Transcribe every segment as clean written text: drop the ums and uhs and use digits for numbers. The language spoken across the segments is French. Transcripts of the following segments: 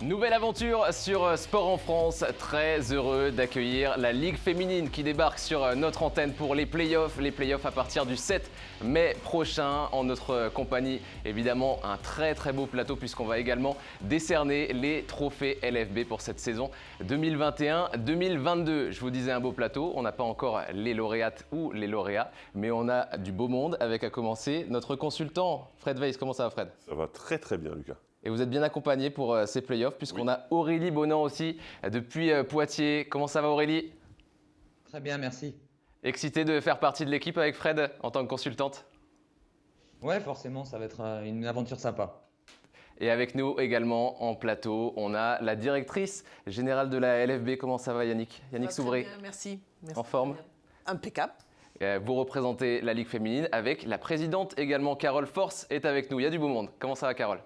Nouvelle aventure sur Sport en France. Très heureux d'accueillir la Ligue féminine qui débarque sur notre antenne pour les playoffs. Les playoffs à partir du 7 mai prochain. En notre compagnie, évidemment, un très beau plateau puisqu'on va également décerner les trophées LFB pour cette saison 2021-2022. Je vous disais un beau plateau. On n'a pas encore les lauréates ou les lauréats, mais on a du beau monde avec à commencer notre consultant Fred Weiss. Comment ça va, Fred? Ça va très bien, Lucas. Et vous êtes bien accompagné pour ces playoffs puisqu'on a Aurélie Bonan aussi depuis Poitiers. Comment ça va, Aurélie? Très bien, merci. Excitée de faire partie de l'équipe avec Fred en tant que consultante? Ouais, forcément, ça va être une aventure sympa. Et avec nous également en plateau, on a la directrice générale de la LFB. Comment ça va, Yannick? Yannick Souvré. Merci. En forme? Impeccable. Vous représentez la Ligue féminine avec la présidente également, Carole Force, est avec nous. Il y a du beau monde. Comment ça va, Carole?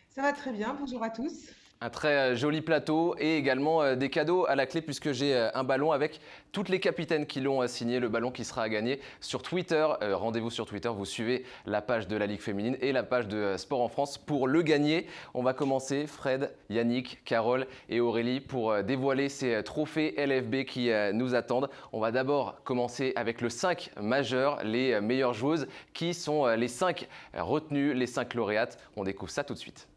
Ça va très bien, bonjour à tous. Un très joli plateau et également des cadeaux à la clé puisque j'ai un ballon avec toutes les capitaines qui l'ont signé, le ballon qui sera à gagner sur Twitter. Rendez-vous sur Twitter, vous suivez la page de la Ligue féminine et la page de Sport en France pour le gagner. On va commencer, Fred, Yannick, Carole et Aurélie, pour dévoiler ces trophées LFB qui nous attendent. On va d'abord commencer avec le 5 majeur, les meilleures joueuses qui sont les 5 retenues, les 5 lauréates. On découvre ça tout de suite.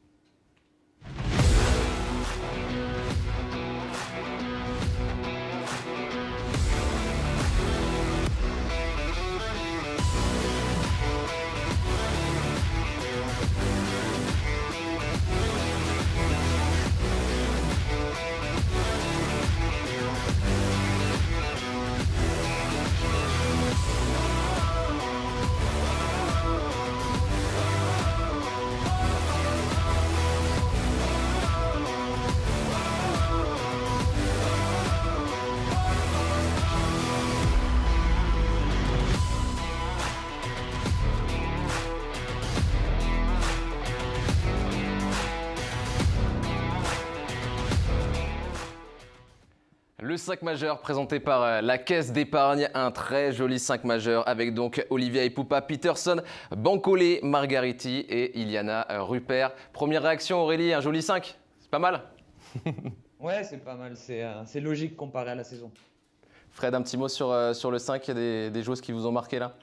Le 5 majeur présenté par la Caisse d'épargne, un très joli 5 majeur avec donc Olivia Ipupa, Peterson, Bancolé, Margariti et Iliana Rupert. Première réaction, Aurélie, un joli 5, c'est pas mal? Ouais, c'est pas mal, c'est logique comparé à la saison. Fred, un petit mot sur le 5, il y a des joueuses qui vous ont marqué là?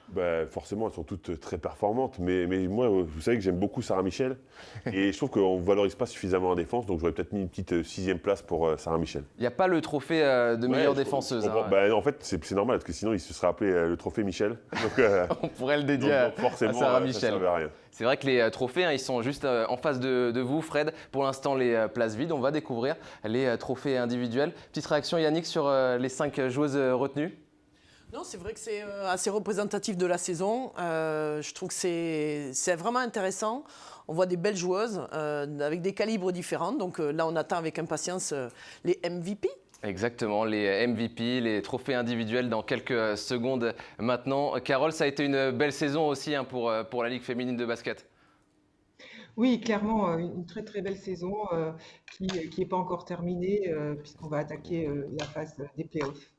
Forcément, elles sont toutes très performantes, mais moi, vous savez que j'aime beaucoup Sarah Michel, et je trouve qu'on ne valorise pas suffisamment en défense, donc j'aurais peut-être mis une petite 6e place pour Sarah Michel. Il n'y a pas le trophée de meilleure défenseuse. En fait, c'est normal, parce que sinon, il se serait appelé le trophée Michel. Donc, on pourrait le dédier à Sarah Michel. Ça servait à rien. C'est vrai que les trophées, ils sont juste en face de vous, Fred. Pour l'instant, les places vides. On va découvrir les trophées individuels. Petite réaction, Yannick, sur les 5 joueuses retenues? Non, c'est vrai que c'est assez représentatif de la saison. Je trouve que c'est vraiment intéressant. On voit des belles joueuses avec des calibres différents. Donc là, on attend avec impatience les MVP. Exactement, les MVP, les trophées individuels dans quelques secondes maintenant. Carole, ça a été une belle saison aussi pour la Ligue féminine de basket. Oui, clairement, une très belle saison qui n'est pas encore terminée puisqu'on va attaquer la phase des playoffs.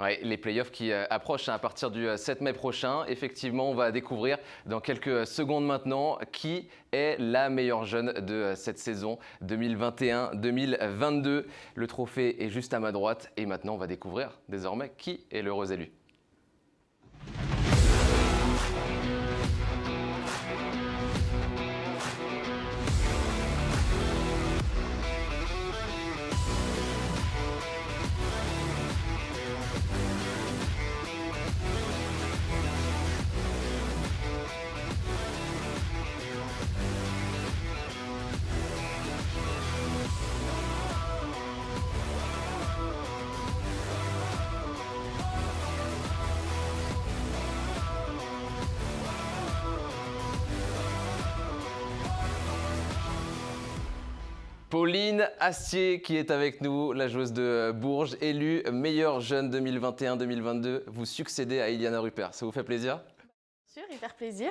Ouais, les playoffs qui approchent à partir du 7 mai prochain. Effectivement, on va découvrir dans quelques secondes maintenant qui est la meilleure jeune de cette saison 2021-2022. Le trophée est juste à ma droite et maintenant on va découvrir désormais qui est l'heureux élu. Pauline Astier qui est avec nous, la joueuse de Bourges, élue meilleure jeune 2021-2022. Vous succédez à Iliana Rupert. Ça vous fait plaisir? Sûr, hyper plaisir.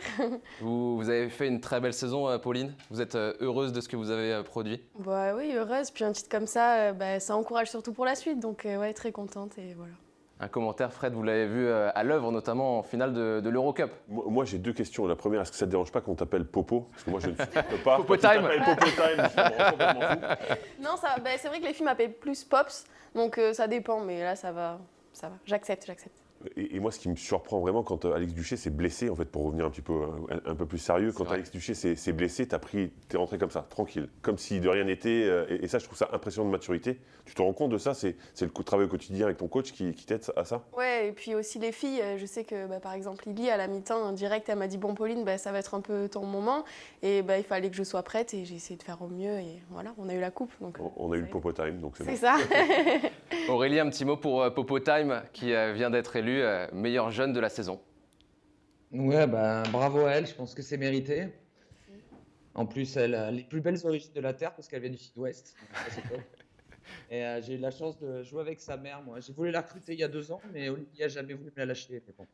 Vous avez fait une très belle saison, Pauline. Vous êtes heureuse de ce que vous avez produit? Bah oui, heureuse. Puis un titre comme ça, ça encourage surtout pour la suite. Donc ouais, très contente et voilà. Un commentaire, Fred, vous l'avez vu à l'œuvre, notamment en finale de l'Eurocup. Moi, j'ai 2 questions. La première, est-ce que ça ne te dérange pas qu'on t'appelle Popo? Parce que moi, je ne supporte pas. Popo Quand tu time. t'appelles Popo Time, je suis complètement fou. Non, c'est vrai que les filles m'appellent plus Pops. Donc ça dépend, mais là, ça va. J'accepte. Et moi, ce qui me surprend vraiment quand Alex Duché s'est blessé, en fait, pour revenir un peu plus sérieux, quand vrai. Alex Duché s'est blessé, t'es rentré comme ça, tranquille, comme si de rien n'était. Et ça, je trouve ça impressionnant de maturité. Tu te rends compte de ça? C'est le travail au quotidien avec ton coach qui t'aide à ça? Ouais, et puis aussi les filles, je sais que par exemple Lily, à la mi-temps, en direct, elle m'a dit bon Pauline, ça va être un peu ton moment. Et il fallait que je sois prête et j'ai essayé de faire au mieux. Et voilà, on a eu la coupe. Donc, On a eu le Popo Time, donc c'est bon. c'est ça. Aurélie, un petit mot pour Popo Time, qui vient d'être élue meilleure jeune de la saison. Ouais, bravo à elle, je pense que c'est mérité. En plus, elle a les plus belles origines de la Terre parce qu'elle vient du Sud-Ouest. Donc ça, c'est top. Et j'ai eu la chance de jouer avec sa mère, moi. J'ai voulu la recruter il y a 2 ans, mais Olivier n'a jamais voulu me la lâcher. Mais bon,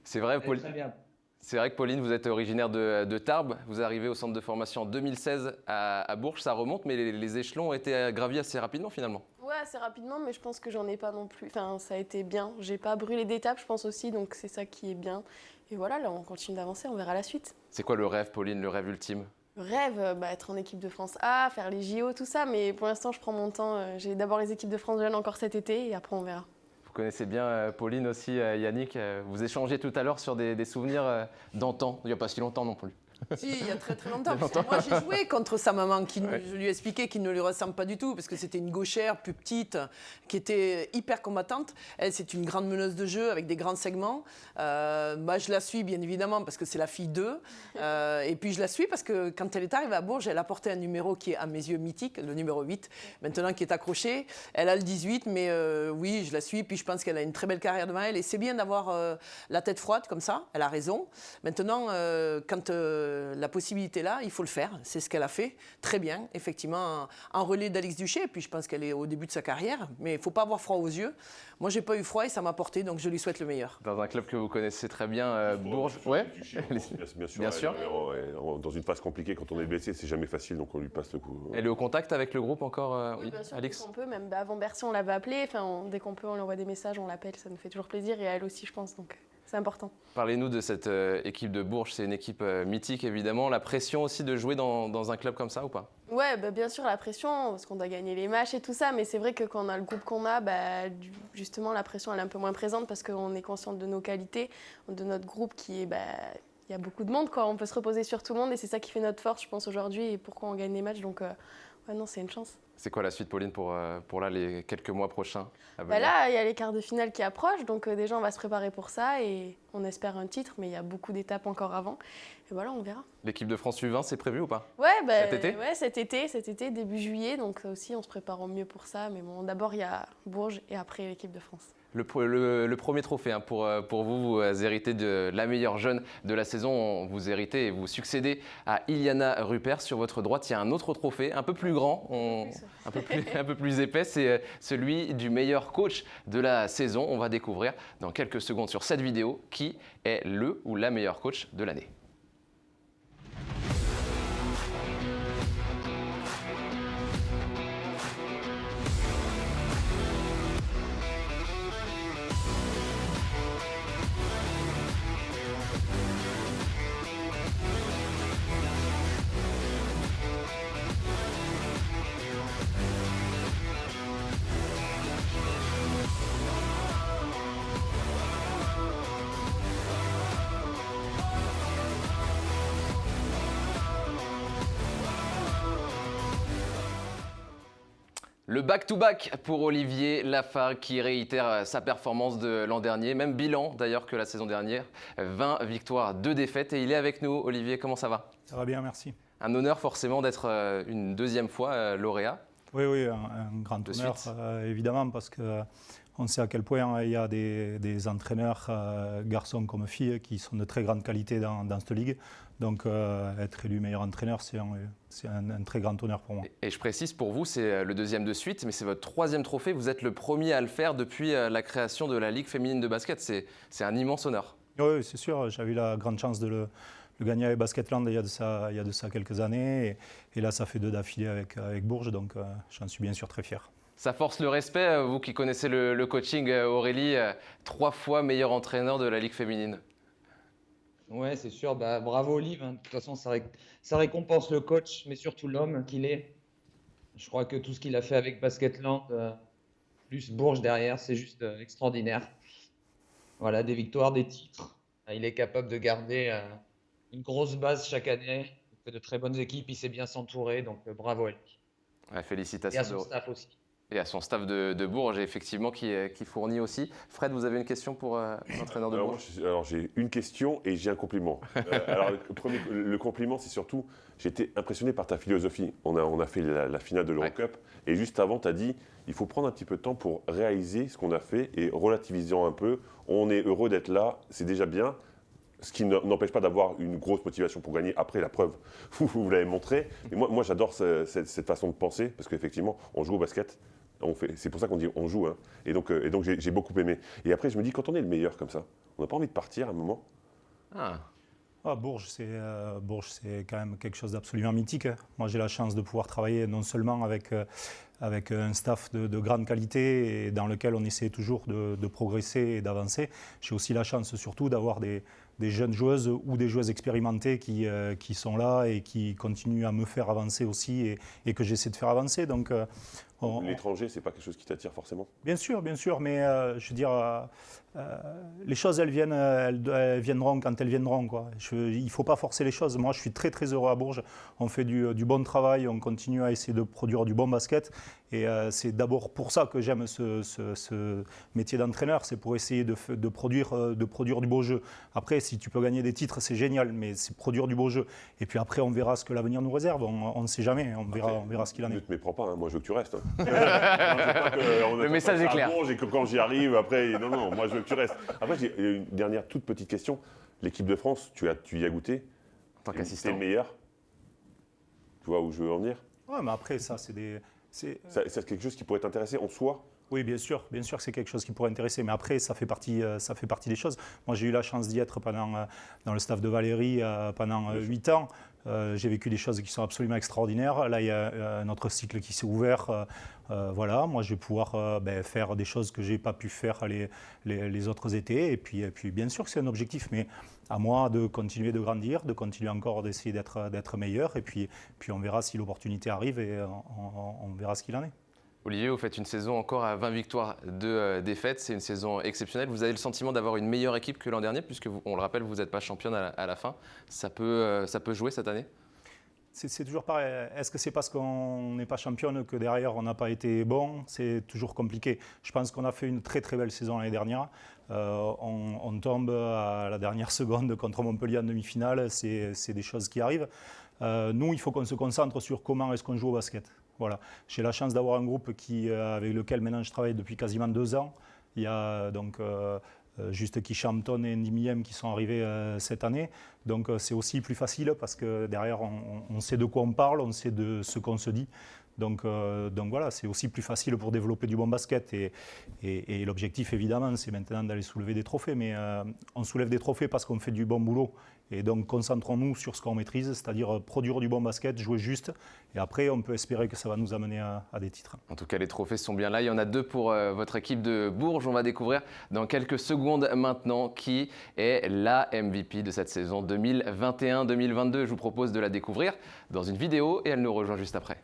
C'est vrai, elle est très bien. C'est vrai que Pauline, vous êtes originaire de Tarbes. Vous arrivez au centre de formation en 2016 à Bourges. Ça remonte, mais les échelons ont été gravis assez rapidement finalement. Ouais, assez rapidement, mais je pense que j'en ai pas non plus. Enfin, ça a été bien. J'ai pas brûlé d'étapes, je pense aussi, donc c'est ça qui est bien. Et voilà, là, on continue d'avancer, on verra la suite. C'est quoi le rêve, Pauline, le rêve ultime? Le rêve, être en équipe de France A, faire les JO, tout ça, mais pour l'instant, je prends mon temps. J'ai d'abord les équipes de France jeunes encore cet été, et après, on verra. Vous connaissez bien Pauline aussi, Yannick. Vous échangez tout à l'heure sur des souvenirs d'antan. Il n'y a pas si longtemps non plus. Si, il y a très très longtemps. Moi, j'ai joué contre sa maman, je lui ai expliqué qu'il ne lui ressemble pas du tout, parce que c'était une gauchère plus petite, qui était hyper combattante. Elle, c'est une grande meneuse de jeu avec des grands segments. Moi, je la suis bien évidemment, parce que c'est la fille d'eux. Et puis, je la suis parce que quand elle est arrivée à Bourges, elle a porté un numéro qui est à mes yeux mythique, le numéro 8, maintenant qui est accroché. Elle a le 18, mais oui, je la suis. Puis, je pense qu'elle a une très belle carrière devant elle. Et c'est bien d'avoir la tête froide comme ça. Elle a raison. Maintenant, quand la possibilité là, il faut le faire. C'est ce qu'elle a fait très bien, effectivement, en relais d'Alex Duché. Et puis je pense qu'elle est au début de sa carrière, mais il ne faut pas avoir froid aux yeux. Moi, j'ai pas eu froid et ça m'a porté, donc je lui souhaite le meilleur. Dans un club que vous connaissez très bien, Bourges. Ouais. Bien sûr. Dans une phase compliquée, quand on est blessé, c'est jamais facile, donc on lui passe le coup. Elle est au contact avec le groupe encore, Oui, bien sûr, Alex? dès qu'on peut, même avant Bercy, on l'avait appelée. Enfin, dès qu'on peut, on lui envoie des messages, on l'appelle, ça nous fait toujours plaisir. Et elle aussi, je pense, donc c'est important. Parlez-nous de cette équipe de Bourges. C'est une équipe mythique, évidemment. La pression aussi de jouer dans un club comme ça ou pas? Ouais, bien sûr, la pression, parce qu'on doit gagner les matchs et tout ça, mais c'est vrai que quand on a le groupe qu'on a, justement, la pression, elle est un peu moins présente parce qu'on est consciente de nos qualités, de notre groupe qui est... il y a beaucoup de monde, quoi. On peut se reposer sur tout le monde et c'est ça qui fait notre force, je pense, aujourd'hui et pourquoi on gagne les matchs. Donc, ouais, non, c'est une chance. C'est quoi la suite, Pauline, pour là, les quelques mois prochains à venir? Là, il y a les quarts de finale qui approchent, donc déjà, on va se préparer pour ça et on espère un titre, mais il y a beaucoup d'étapes encore avant. Et voilà, on verra. L'équipe de France U20, c'est prévu ou pas? Ouais, cet été? Ouais, cet été, début juillet, donc ça aussi, on se prépare au mieux pour ça. Mais bon, d'abord, il y a Bourges et après l'équipe de France. Le premier trophée pour vous, vous héritez de la meilleure jeune de la saison. Vous héritez et vous succédez à Iliana Rupert. Sur votre droite, il y a un autre trophée, un peu plus grand, un peu plus épais. C'est celui du meilleur coach de la saison. On va découvrir dans quelques secondes sur cette vidéo qui est le ou la meilleure coach de l'année. Le back-to-back pour Olivier Lafargue qui réitère sa performance de l'an dernier, même bilan d'ailleurs que la saison dernière, 20 victoires, 2 défaites et il est avec nous. Olivier, comment ça va? Ça va bien, merci. Un honneur forcément d'être une deuxième fois lauréat. Oui, un grand honneur évidemment parce qu'on sait à quel point il y a des entraîneurs, garçons comme filles, qui sont de très grande qualité dans cette ligue. Donc être élu meilleur entraîneur, c'est un très grand honneur pour moi. Et je précise, pour vous, c'est le deuxième de suite, mais c'est votre 3e trophée. Vous êtes le premier à le faire depuis la création de la Ligue féminine de basket. C'est un immense honneur. Oui, c'est sûr. J'avais eu la grande chance de le gagner avec Basketland il y a de ça quelques années. Et là, ça fait 2 d'affilée avec Bourges, donc j'en suis bien sûr très fier. Ça force le respect, vous qui connaissez le coaching, Aurélie, 3 fois meilleur entraîneur de la Ligue féminine. Ouais, c'est sûr. Bah, bravo Olive, hein. De toute façon, ça récompense le coach, mais surtout l'homme qu'il est. Je crois que tout ce qu'il a fait avec Basketland, plus Bourges derrière, c'est juste extraordinaire. Voilà, des victoires, des titres. Il est capable de garder une grosse base chaque année. Il fait de très bonnes équipes, il sait bien s'entourer, donc bravo à lui. Ouais, félicitations. Et à son staff aussi. Et à son staff de Bourges, effectivement, qui fournit aussi. Fred, vous avez une question pour l'entraîneur de Bourges? Alors, j'ai une question et j'ai un compliment. Alors, le compliment, c'est surtout, j'ai été impressionné par ta philosophie. On a fait la finale de l'Eurocup et juste avant, tu as dit, il faut prendre un petit peu de temps pour réaliser ce qu'on a fait et relativisant un peu. On est heureux d'être là, c'est déjà bien. Ce qui n'empêche pas d'avoir une grosse motivation pour gagner. Après, la preuve, vous l'avez montré. Mais moi j'adore cette façon de penser, parce qu'effectivement, on joue au basket. C'est pour ça qu'on dit on joue. Hein. Et donc j'ai beaucoup aimé. Et après, je me dis, quand on est le meilleur comme ça, on n'a pas envie de partir à un moment. Bourges, c'est quand même quelque chose d'absolument mythique. Moi, j'ai la chance de pouvoir travailler non seulement avec un staff de grande qualité et dans lequel on essaie toujours de progresser et d'avancer. J'ai aussi la chance surtout d'avoir des jeunes joueuses ou des joueuses expérimentées qui sont là et qui continuent à me faire avancer aussi et que j'essaie de faire avancer. Donc, l'étranger, c'est pas quelque chose qui t'attire forcément? Bien sûr, mais je veux dire, les choses, elles viendront quand elles viendront, quoi. Il ne faut pas forcer les choses. Moi, je suis très très heureux à Bourges. On fait du bon travail, on continue à essayer de produire du bon basket. Et c'est d'abord pour ça que j'aime ce métier d'entraîneur, c'est pour essayer de produire du beau jeu. Après, si tu peux gagner des titres, c'est génial, mais c'est produire du beau jeu. Et puis après, on verra ce que l'avenir nous réserve. On ne sait jamais, on verra ce qu'il en est. Ne te méprends pas, hein. Moi je veux que tu restes. Hein. Le message est clair. Et que quand j'y arrive, après, non, moi je veux que tu restes. Après, j'ai une dernière toute petite question. L'équipe de France, tu y as goûté? En tant qu'assistant. C'est le meilleur? Tu vois où je veux en venir? Ouais, mais après, ça, c'est C'est quelque chose qui pourrait t'intéresser en soi? Oui, bien sûr que c'est quelque chose qui pourrait intéresser, mais après, ça fait partie des choses. Moi, j'ai eu la chance d'y être dans le staff de Valérie pendant 8 ans. J'ai vécu des choses qui sont absolument extraordinaires. Là, il y a un autre cycle qui s'est ouvert. Voilà, moi, je vais pouvoir faire des choses que je n'ai pas pu faire les autres étés. Et puis, bien sûr que c'est un objectif, mais à moi de continuer de grandir, de continuer encore d'essayer d'être meilleur. Et puis, on verra si l'opportunité arrive et on verra ce qu'il en est. Olivier, vous faites une saison encore à 20 victoires, 2 défaites. C'est une saison exceptionnelle. Vous avez le sentiment d'avoir une meilleure équipe que l'an dernier, puisque, on le rappelle, vous n'êtes pas championne à la fin. Ça peut jouer cette année? C'est toujours pareil. Est-ce que c'est parce qu'on n'est pas championne que derrière on n'a pas été bon? C'est toujours compliqué. Je pense qu'on a fait une très très belle saison l'année dernière. On tombe à la dernière seconde contre Montpellier en demi-finale. C'est des choses qui arrivent. Nous, il faut qu'on se concentre sur comment est-ce qu'on joue au basket. Voilà. J'ai la chance d'avoir un groupe avec lequel maintenant je travaille depuis quasiment 2 ans. Il y a donc Juste qui Champton et Andy Miem qui sont arrivés cette année. Donc c'est aussi plus facile parce que derrière on sait de quoi on parle, on sait de ce qu'on se dit. Donc voilà, c'est aussi plus facile pour développer du bon basket. Et l'objectif évidemment c'est maintenant d'aller soulever des trophées. Mais on soulève des trophées parce qu'on fait du bon boulot. Et donc concentrons-nous sur ce qu'on maîtrise, c'est-à-dire produire du bon basket, jouer juste. Et après, on peut espérer que ça va nous amener à des titres. En tout cas, les trophées sont bien là. Il y en a 2 pour votre équipe de Bourges. On va découvrir dans quelques secondes maintenant qui est la MVP de cette saison 2021-2022. Je vous propose de la découvrir dans une vidéo et elle nous rejoint juste après.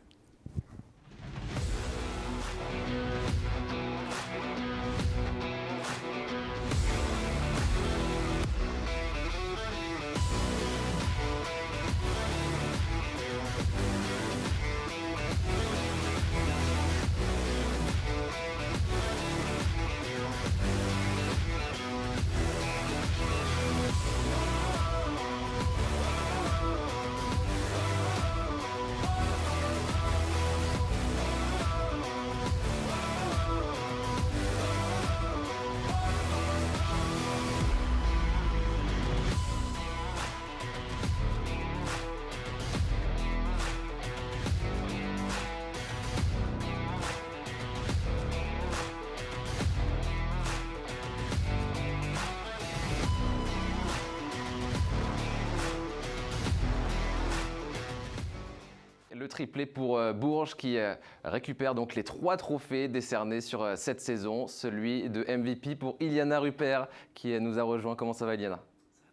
triplé pour Bourges qui récupère donc les 3 trophées décernés sur cette saison. Celui de MVP pour Iliana Rupert qui nous a rejoint. Comment ça va, Iliana ?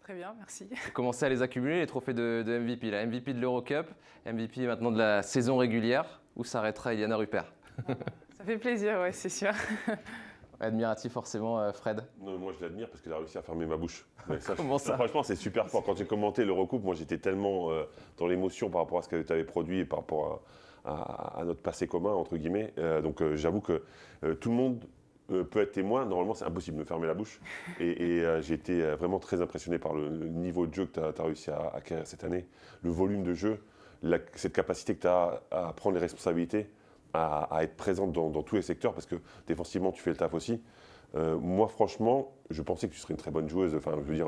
Très bien, merci. Vous commencez à les accumuler, les trophées de MVP. La MVP de l'Eurocup, MVP maintenant de la saison régulière. Où s'arrêtera Iliana Rupert ? Ça fait plaisir, ouais, c'est sûr. Admiratif forcément, Fred. Non, moi je l'admire parce qu'elle a réussi à fermer ma bouche. Ça, Comment ça ? Franchement, c'est super fort. Quand j'ai commenté l'Eurocoupe, moi j'étais tellement dans l'émotion par rapport à ce qu'elle avait produit et par rapport à notre passé commun, entre guillemets. Donc j'avoue que tout le monde peut être témoin. Normalement, c'est impossible de me fermer la bouche. Et j'ai été vraiment très impressionné par le niveau de jeu que tu as réussi à acquérir cette année, le volume de jeu, cette capacité que tu as à prendre les responsabilités, à être présente dans tous les secteurs, parce que défensivement, tu fais le taf aussi. Moi, franchement, je pensais que tu serais une très bonne joueuse. Enfin, je veux dire,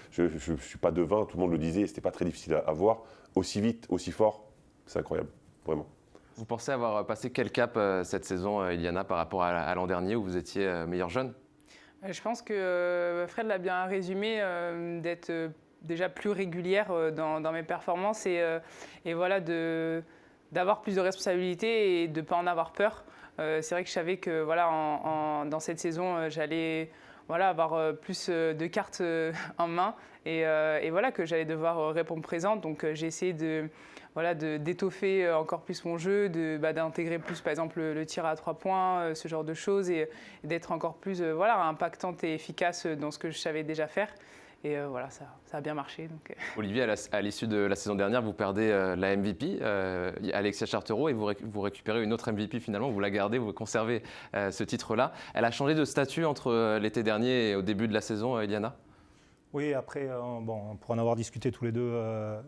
je ne suis pas devin, tout le monde le disait, c'était pas très difficile à voir. Aussi vite, aussi fort, c'est incroyable, vraiment. Vous pensez avoir passé quel cap cette saison, Iliana, par rapport à l'an dernier où vous étiez meilleure jeune ? Je pense que Fred l'a bien résumé, d'être déjà plus régulière dans mes performances et voilà, d'avoir plus de responsabilités et de ne pas en avoir peur. C'est vrai que je savais que voilà, dans cette saison, j'allais avoir plus de cartes en main et voilà, que j'allais devoir répondre présente. Donc j'ai essayé d'étoffer encore plus mon jeu, d'intégrer plus par exemple le tir à 3 points, ce genre de choses et d'être encore plus impactante et efficace dans ce que je savais déjà faire. Et voilà, ça a bien marché. Donc. Olivier, à l'issue de la saison dernière, vous perdez la MVP, Alexia Chartereau, et vous récupérez une autre MVP finalement, vous la gardez, vous conservez ce titre-là. Elle a changé de statut entre l'été dernier et au début de la saison, Iliana ? Oui, après, pour en avoir discuté tous les deux,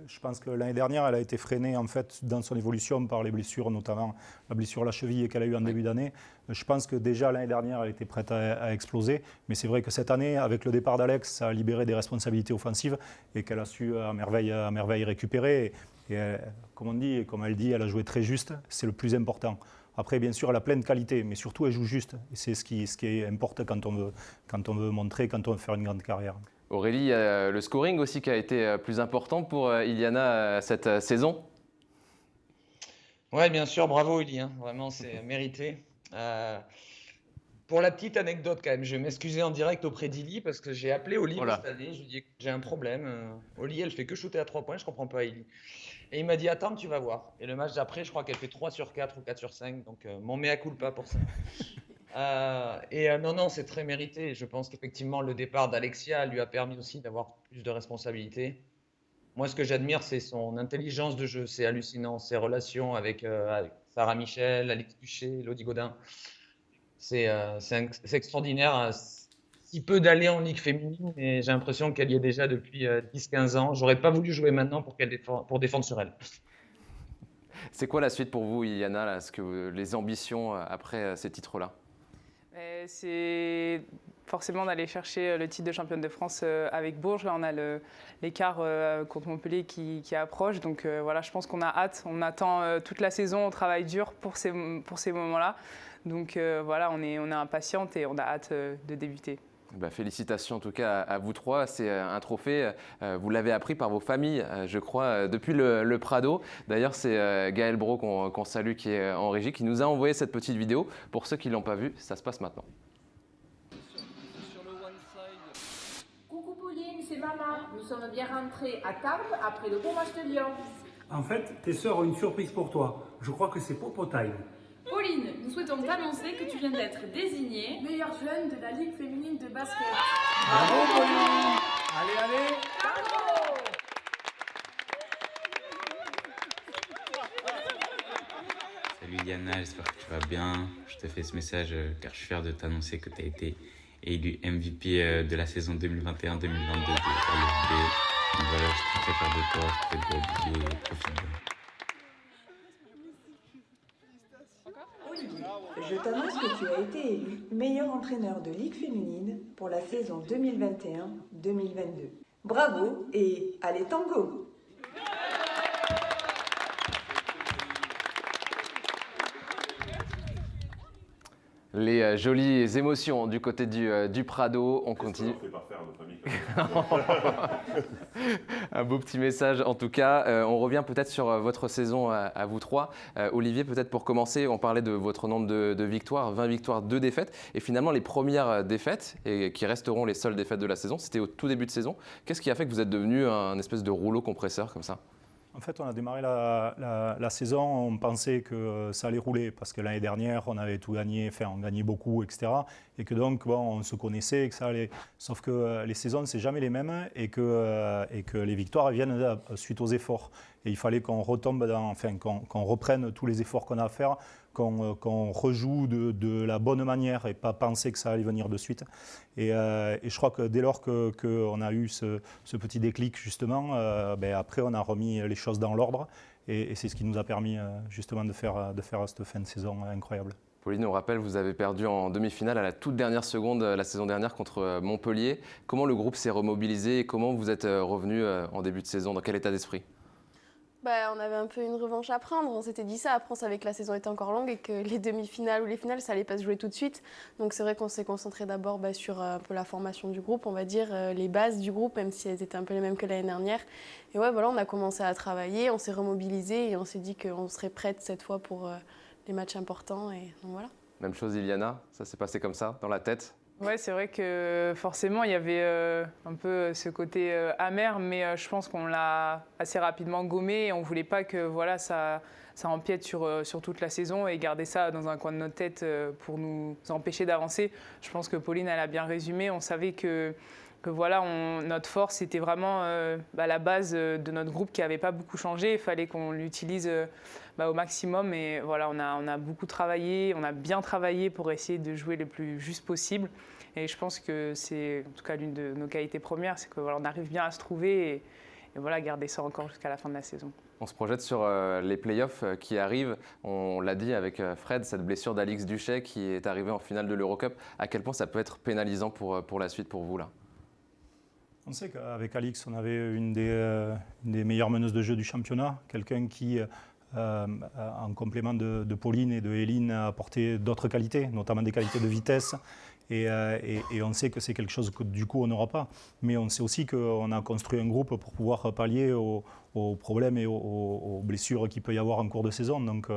je pense que l'année dernière, elle a été freinée en fait dans son évolution par les blessures, notamment la blessure à la cheville qu'elle a eue en début d'année. Je pense que déjà l'année dernière, elle était prête à exploser, mais c'est vrai que cette année, avec le départ d'Alex, ça a libéré des responsabilités offensives et qu'elle a su à merveille récupérer. Et comme on dit, et comme elle dit, elle a joué très juste, c'est le plus important. Après, bien sûr, elle a plein de qualités, mais surtout, elle joue juste. Et c'est ce qui importe quand on veut montrer, quand on veut faire une grande carrière. Aurélie, le scoring aussi qui a été plus important pour Iliana cette saison. Oui, bien sûr, bravo Eli, vraiment c'est mérité. Pour la petite anecdote quand même, je vais m'excuser en direct auprès d'Ili parce que j'ai appelé Oli cette année, je lui ai dit j'ai un problème. Oli, elle fait que shooter à 3 points, je comprends pas Eli. Et il m'a dit attends, tu vas voir. Et le match d'après, je crois qu'elle fait 3 sur 4 ou 4 sur 5, donc mon mea culpa pour ça. Non, c'est très mérité. Je pense qu'effectivement, le départ d'Alexia lui a permis aussi d'avoir plus de responsabilités. Moi, ce que j'admire, c'est son intelligence de jeu. C'est hallucinant. Ses relations avec Sarah Michel, Alix Duché, Lodi Godin. C'est extraordinaire. Si peu d'aller en Ligue féminine, et j'ai l'impression qu'elle y est déjà depuis 10-15 ans. J'aurais pas voulu jouer maintenant pour défendre sur elle. C'est quoi la suite pour vous, Iliana, les ambitions après ces titres-là ? C'est forcément d'aller chercher le titre de championne de France avec Bourges. Là, on a l'écart contre Montpellier qui approche. Donc voilà, je pense qu'on a hâte. On attend toute la saison, on travaille dur pour ces moments-là. Donc voilà, on est impatiente et on a hâte de débuter. Félicitations en tout cas à vous trois, c'est un trophée, vous l'avez appris par vos familles, je crois, depuis le Prado. D'ailleurs, c'est Gaël Bro qu'on salue qui est en régie, qui nous a envoyé cette petite vidéo. Pour ceux qui ne l'ont pas vue, ça se passe maintenant. Coucou Pauline, c'est maman. Nous sommes bien rentrés à Tarbes après le beau match de Lyon. En fait, tes sœurs ont une surprise pour toi. Je crois que c'est Popo Time. Pauline, nous souhaitons t'annoncer que tu viens d'être désignée meilleure jeune de la Ligue féminine de basket. Bravo Pauline! Allez! Bravo! Salut Iliana, j'espère que tu vas bien. Je te fais ce message car je suis fier de t'annoncer que tu as été élu MVP de la saison 2021-2022 de LFB. Donc voilà, je suis très fier de toi, je te fais de gros bisous et profite bien. Je t'annonce que tu as été élu meilleur entraîneur de Ligue féminine pour la saison 2021-2022. Bravo et allez tango! Les jolies émotions du côté du Prado. On continue. Un beau petit message en tout cas. On revient peut-être sur votre saison à vous trois. Olivier, peut-être pour commencer, on parlait de votre nombre de victoires, 20 victoires, 2 défaites. Et finalement, les premières défaites, et qui resteront les seules défaites de la saison, c'était au tout début de saison. Qu'est-ce qui a fait que vous êtes devenu un espèce de rouleau compresseur comme ça ? En fait, on a démarré la saison, on pensait que ça allait rouler parce que l'année dernière, on avait tout gagné, enfin, on gagnait beaucoup, etc. Et que donc, bon, on se connaissait et que ça allait. Sauf que les saisons, c'est jamais les mêmes et que les victoires viennent suite aux efforts. Et il fallait qu'on retombe qu'on reprenne tous les efforts qu'on a à faire, qu'on rejoue de la bonne manière et pas penser que ça allait venir de suite. Et je crois que dès lors qu'on a eu ce petit déclic, justement, après on a remis les choses dans l'ordre et c'est ce qui nous a permis justement de faire cette fin de saison incroyable. Pauline, on rappelle, vous avez perdu en demi-finale à la toute dernière seconde la saison dernière contre Montpellier. Comment le groupe s'est remobilisé et comment vous êtes revenu en début de saison ? Dans quel état d'esprit ? On avait un peu une revanche à prendre, on s'était dit ça. Après, on savait que la saison était encore longue et que les demi-finales ou les finales, ça allait pas se jouer tout de suite. Donc c'est vrai qu'on s'est concentré d'abord sur un peu la formation du groupe, on va dire, les bases du groupe, même si elles étaient un peu les mêmes que l'année dernière. Et on a commencé à travailler, on s'est remobilisé et on s'est dit qu'on serait prête cette fois pour les matchs importants. Et donc voilà. Même chose, Iliana, ça s'est passé comme ça, dans la tête ? Ouais, c'est vrai que forcément, il y avait un peu ce côté amer, mais je pense qu'on l'a assez rapidement gommé et on ne voulait pas que ça empiète sur toute la saison et garder ça dans un coin de notre tête pour nous empêcher d'avancer. Je pense que Pauline, elle a bien résumé. On savait que notre force, c'était vraiment la base de notre groupe qui n'avait pas beaucoup changé. Il fallait qu'on l'utilise au maximum. Et voilà, on a beaucoup travaillé, on a bien travaillé pour essayer de jouer le plus juste possible. Et je pense que c'est en tout cas l'une de nos qualités premières, c'est qu'on arrive bien à se trouver et garder ça encore jusqu'à la fin de la saison. On se projette sur les playoffs qui arrivent. On l'a dit avec Fred, cette blessure d'Alix Duchet qui est arrivée en finale de l'Eurocup. À quel point ça peut être pénalisant pour la suite pour vous là ? On sait qu'avec Alix, on avait une des meilleures meneuses de jeu du championnat, quelqu'un qui, en complément de Pauline et de Hélène, a apporté d'autres qualités, notamment des qualités de vitesse. Et on sait que c'est quelque chose que du coup on n'aura pas. Mais on sait aussi qu'on a construit un groupe pour pouvoir pallier aux problèmes et aux blessures qu'il peut y avoir en cours de saison. Donc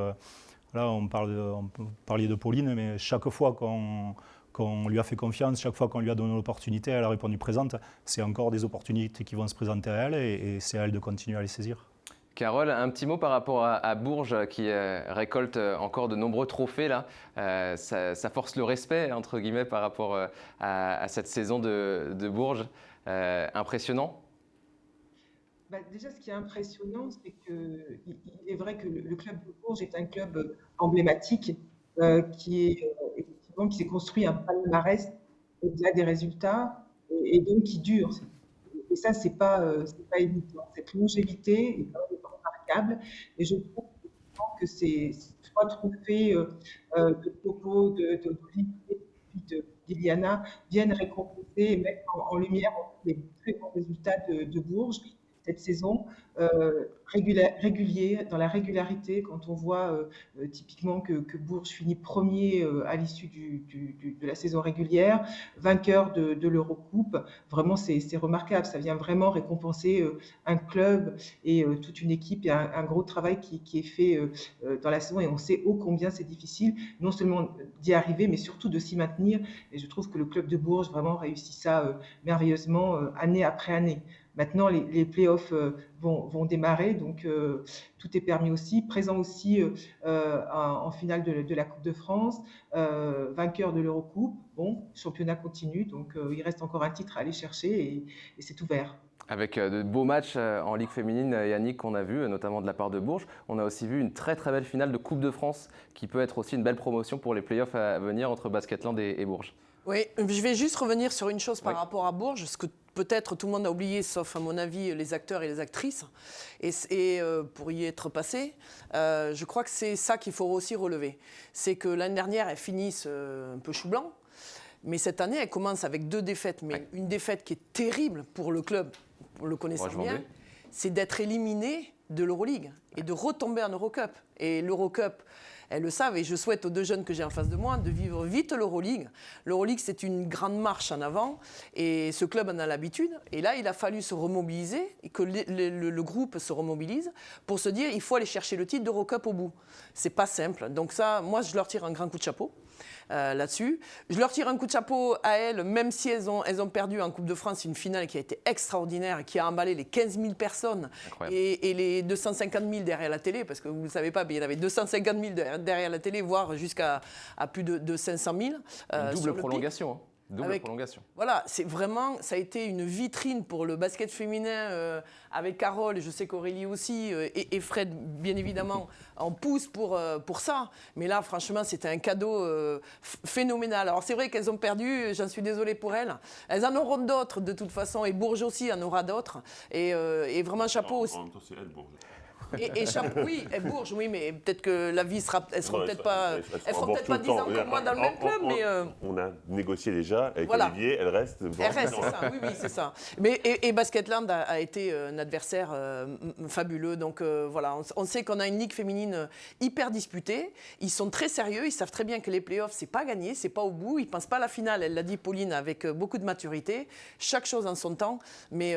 là, on parlait de Pauline, mais chaque fois qu'on lui a fait confiance, chaque fois qu'on lui a donné l'opportunité, elle a répondu présente. C'est encore des opportunités qui vont se présenter à elle et c'est à elle de continuer à les saisir. Carole, un petit mot par rapport à Bourges qui récolte encore de nombreux trophées là. Ça force le respect entre guillemets par rapport à cette saison de Bourges. Impressionnant. Déjà, ce qui est impressionnant, c'est qu'il est vrai que le club de Bourges est un club emblématique qui s'est construit un palmarès au-delà des résultats et donc qui dure. Et ça, c'est pas évident. Cette longévité est remarquable. Et je trouve que ces 3 trophées de Popo, d'Iliana viennent récompenser et mettre en lumière les très bons résultats de Bourges cette saison, régulier, dans la régularité, quand on voit typiquement que Bourges finit premier à l'issue de la saison régulière, vainqueur de l'Eurocoupe, vraiment c'est remarquable, ça vient vraiment récompenser un club et toute une équipe et un gros travail qui est fait dans la saison et on sait ô combien c'est difficile, non seulement d'y arriver, mais surtout de s'y maintenir et je trouve que le club de Bourges vraiment réussit ça merveilleusement année après année. Maintenant, les playoffs vont démarrer, donc tout est permis aussi. Présent aussi en finale de la Coupe de France, vainqueur de l'Eurocoupe. Bon, championnat continue, donc il reste encore un titre à aller chercher et c'est ouvert. Avec de beaux matchs en Ligue féminine, Yannick, qu'on a vu, notamment de la part de Bourges. On a aussi vu une très très belle finale de Coupe de France qui peut être aussi une belle promotion pour les playoffs à venir entre Basketland et Bourges. Oui, je vais juste revenir sur une chose par rapport à Bourges, ce que peut-être tout le monde a oublié, sauf à mon avis les acteurs et les actrices, et pour y être passé, je crois que c'est ça qu'il faut aussi relever. C'est que l'année dernière, elles finissent un peu chou blanc, mais cette année, elles commencent avec 2 défaites, mais une défaite qui est terrible pour le club, pour le connaissant bien, c'est d'être éliminé de l'Euroleague et de retomber en Eurocup. Et l'Eurocup, elles le savent. Et je souhaite aux deux jeunes que j'ai en face de moi de vivre vite l'Euroleague. L'Euroleague, c'est une grande marche en avant et ce club en a l'habitude. Et là, il a fallu se remobiliser et que le groupe se remobilise pour se dire il faut aller chercher le titre d'Eurocup au bout. C'est pas simple. Donc ça, moi, je leur tire un grand coup de chapeau. Là-dessus. Je leur tire un coup de chapeau à elles, même si elles ont perdu en Coupe de France une finale qui a été extraordinaire, qui a emballé les 15 000 personnes et les 250 000 derrière la télé, parce que vous ne le savez pas, mais il y en avait 250 000 derrière la télé, voire jusqu'à plus de 500 000. Une double prolongation. Hein. Double prolongation. Voilà, c'est vraiment, ça a été une vitrine pour le basket féminin avec Carole, je sais qu'Aurélie aussi, et Fred, bien évidemment, en pousse pour ça. Mais là, franchement, c'était un cadeau phénoménal. Alors, c'est vrai qu'elles ont perdu, j'en suis désolée pour elles. Elles en auront d'autres, de toute façon, et Bourges aussi en aura d'autres. Et vraiment, chapeau aussi. En même temps, c'est elle, Bourges. Et chapeau, oui, et Bourges, oui, mais peut-être que la vie sera, elles seront peut-être pas 10 ans comme moi dans le même club, mais on a négocié déjà avec voilà. Olivier, elle reste. Elle reste, c'est ça, oui, c'est ça. Mais et Basketland a été un adversaire fabuleux, donc voilà, on sait qu'on a une ligue féminine hyper disputée. Ils sont très sérieux, ils savent très bien que les playoffs c'est pas gagné, c'est pas au bout, ils pensent pas à la finale. Elle l'a dit Pauline avec beaucoup de maturité, chaque chose en son temps. Mais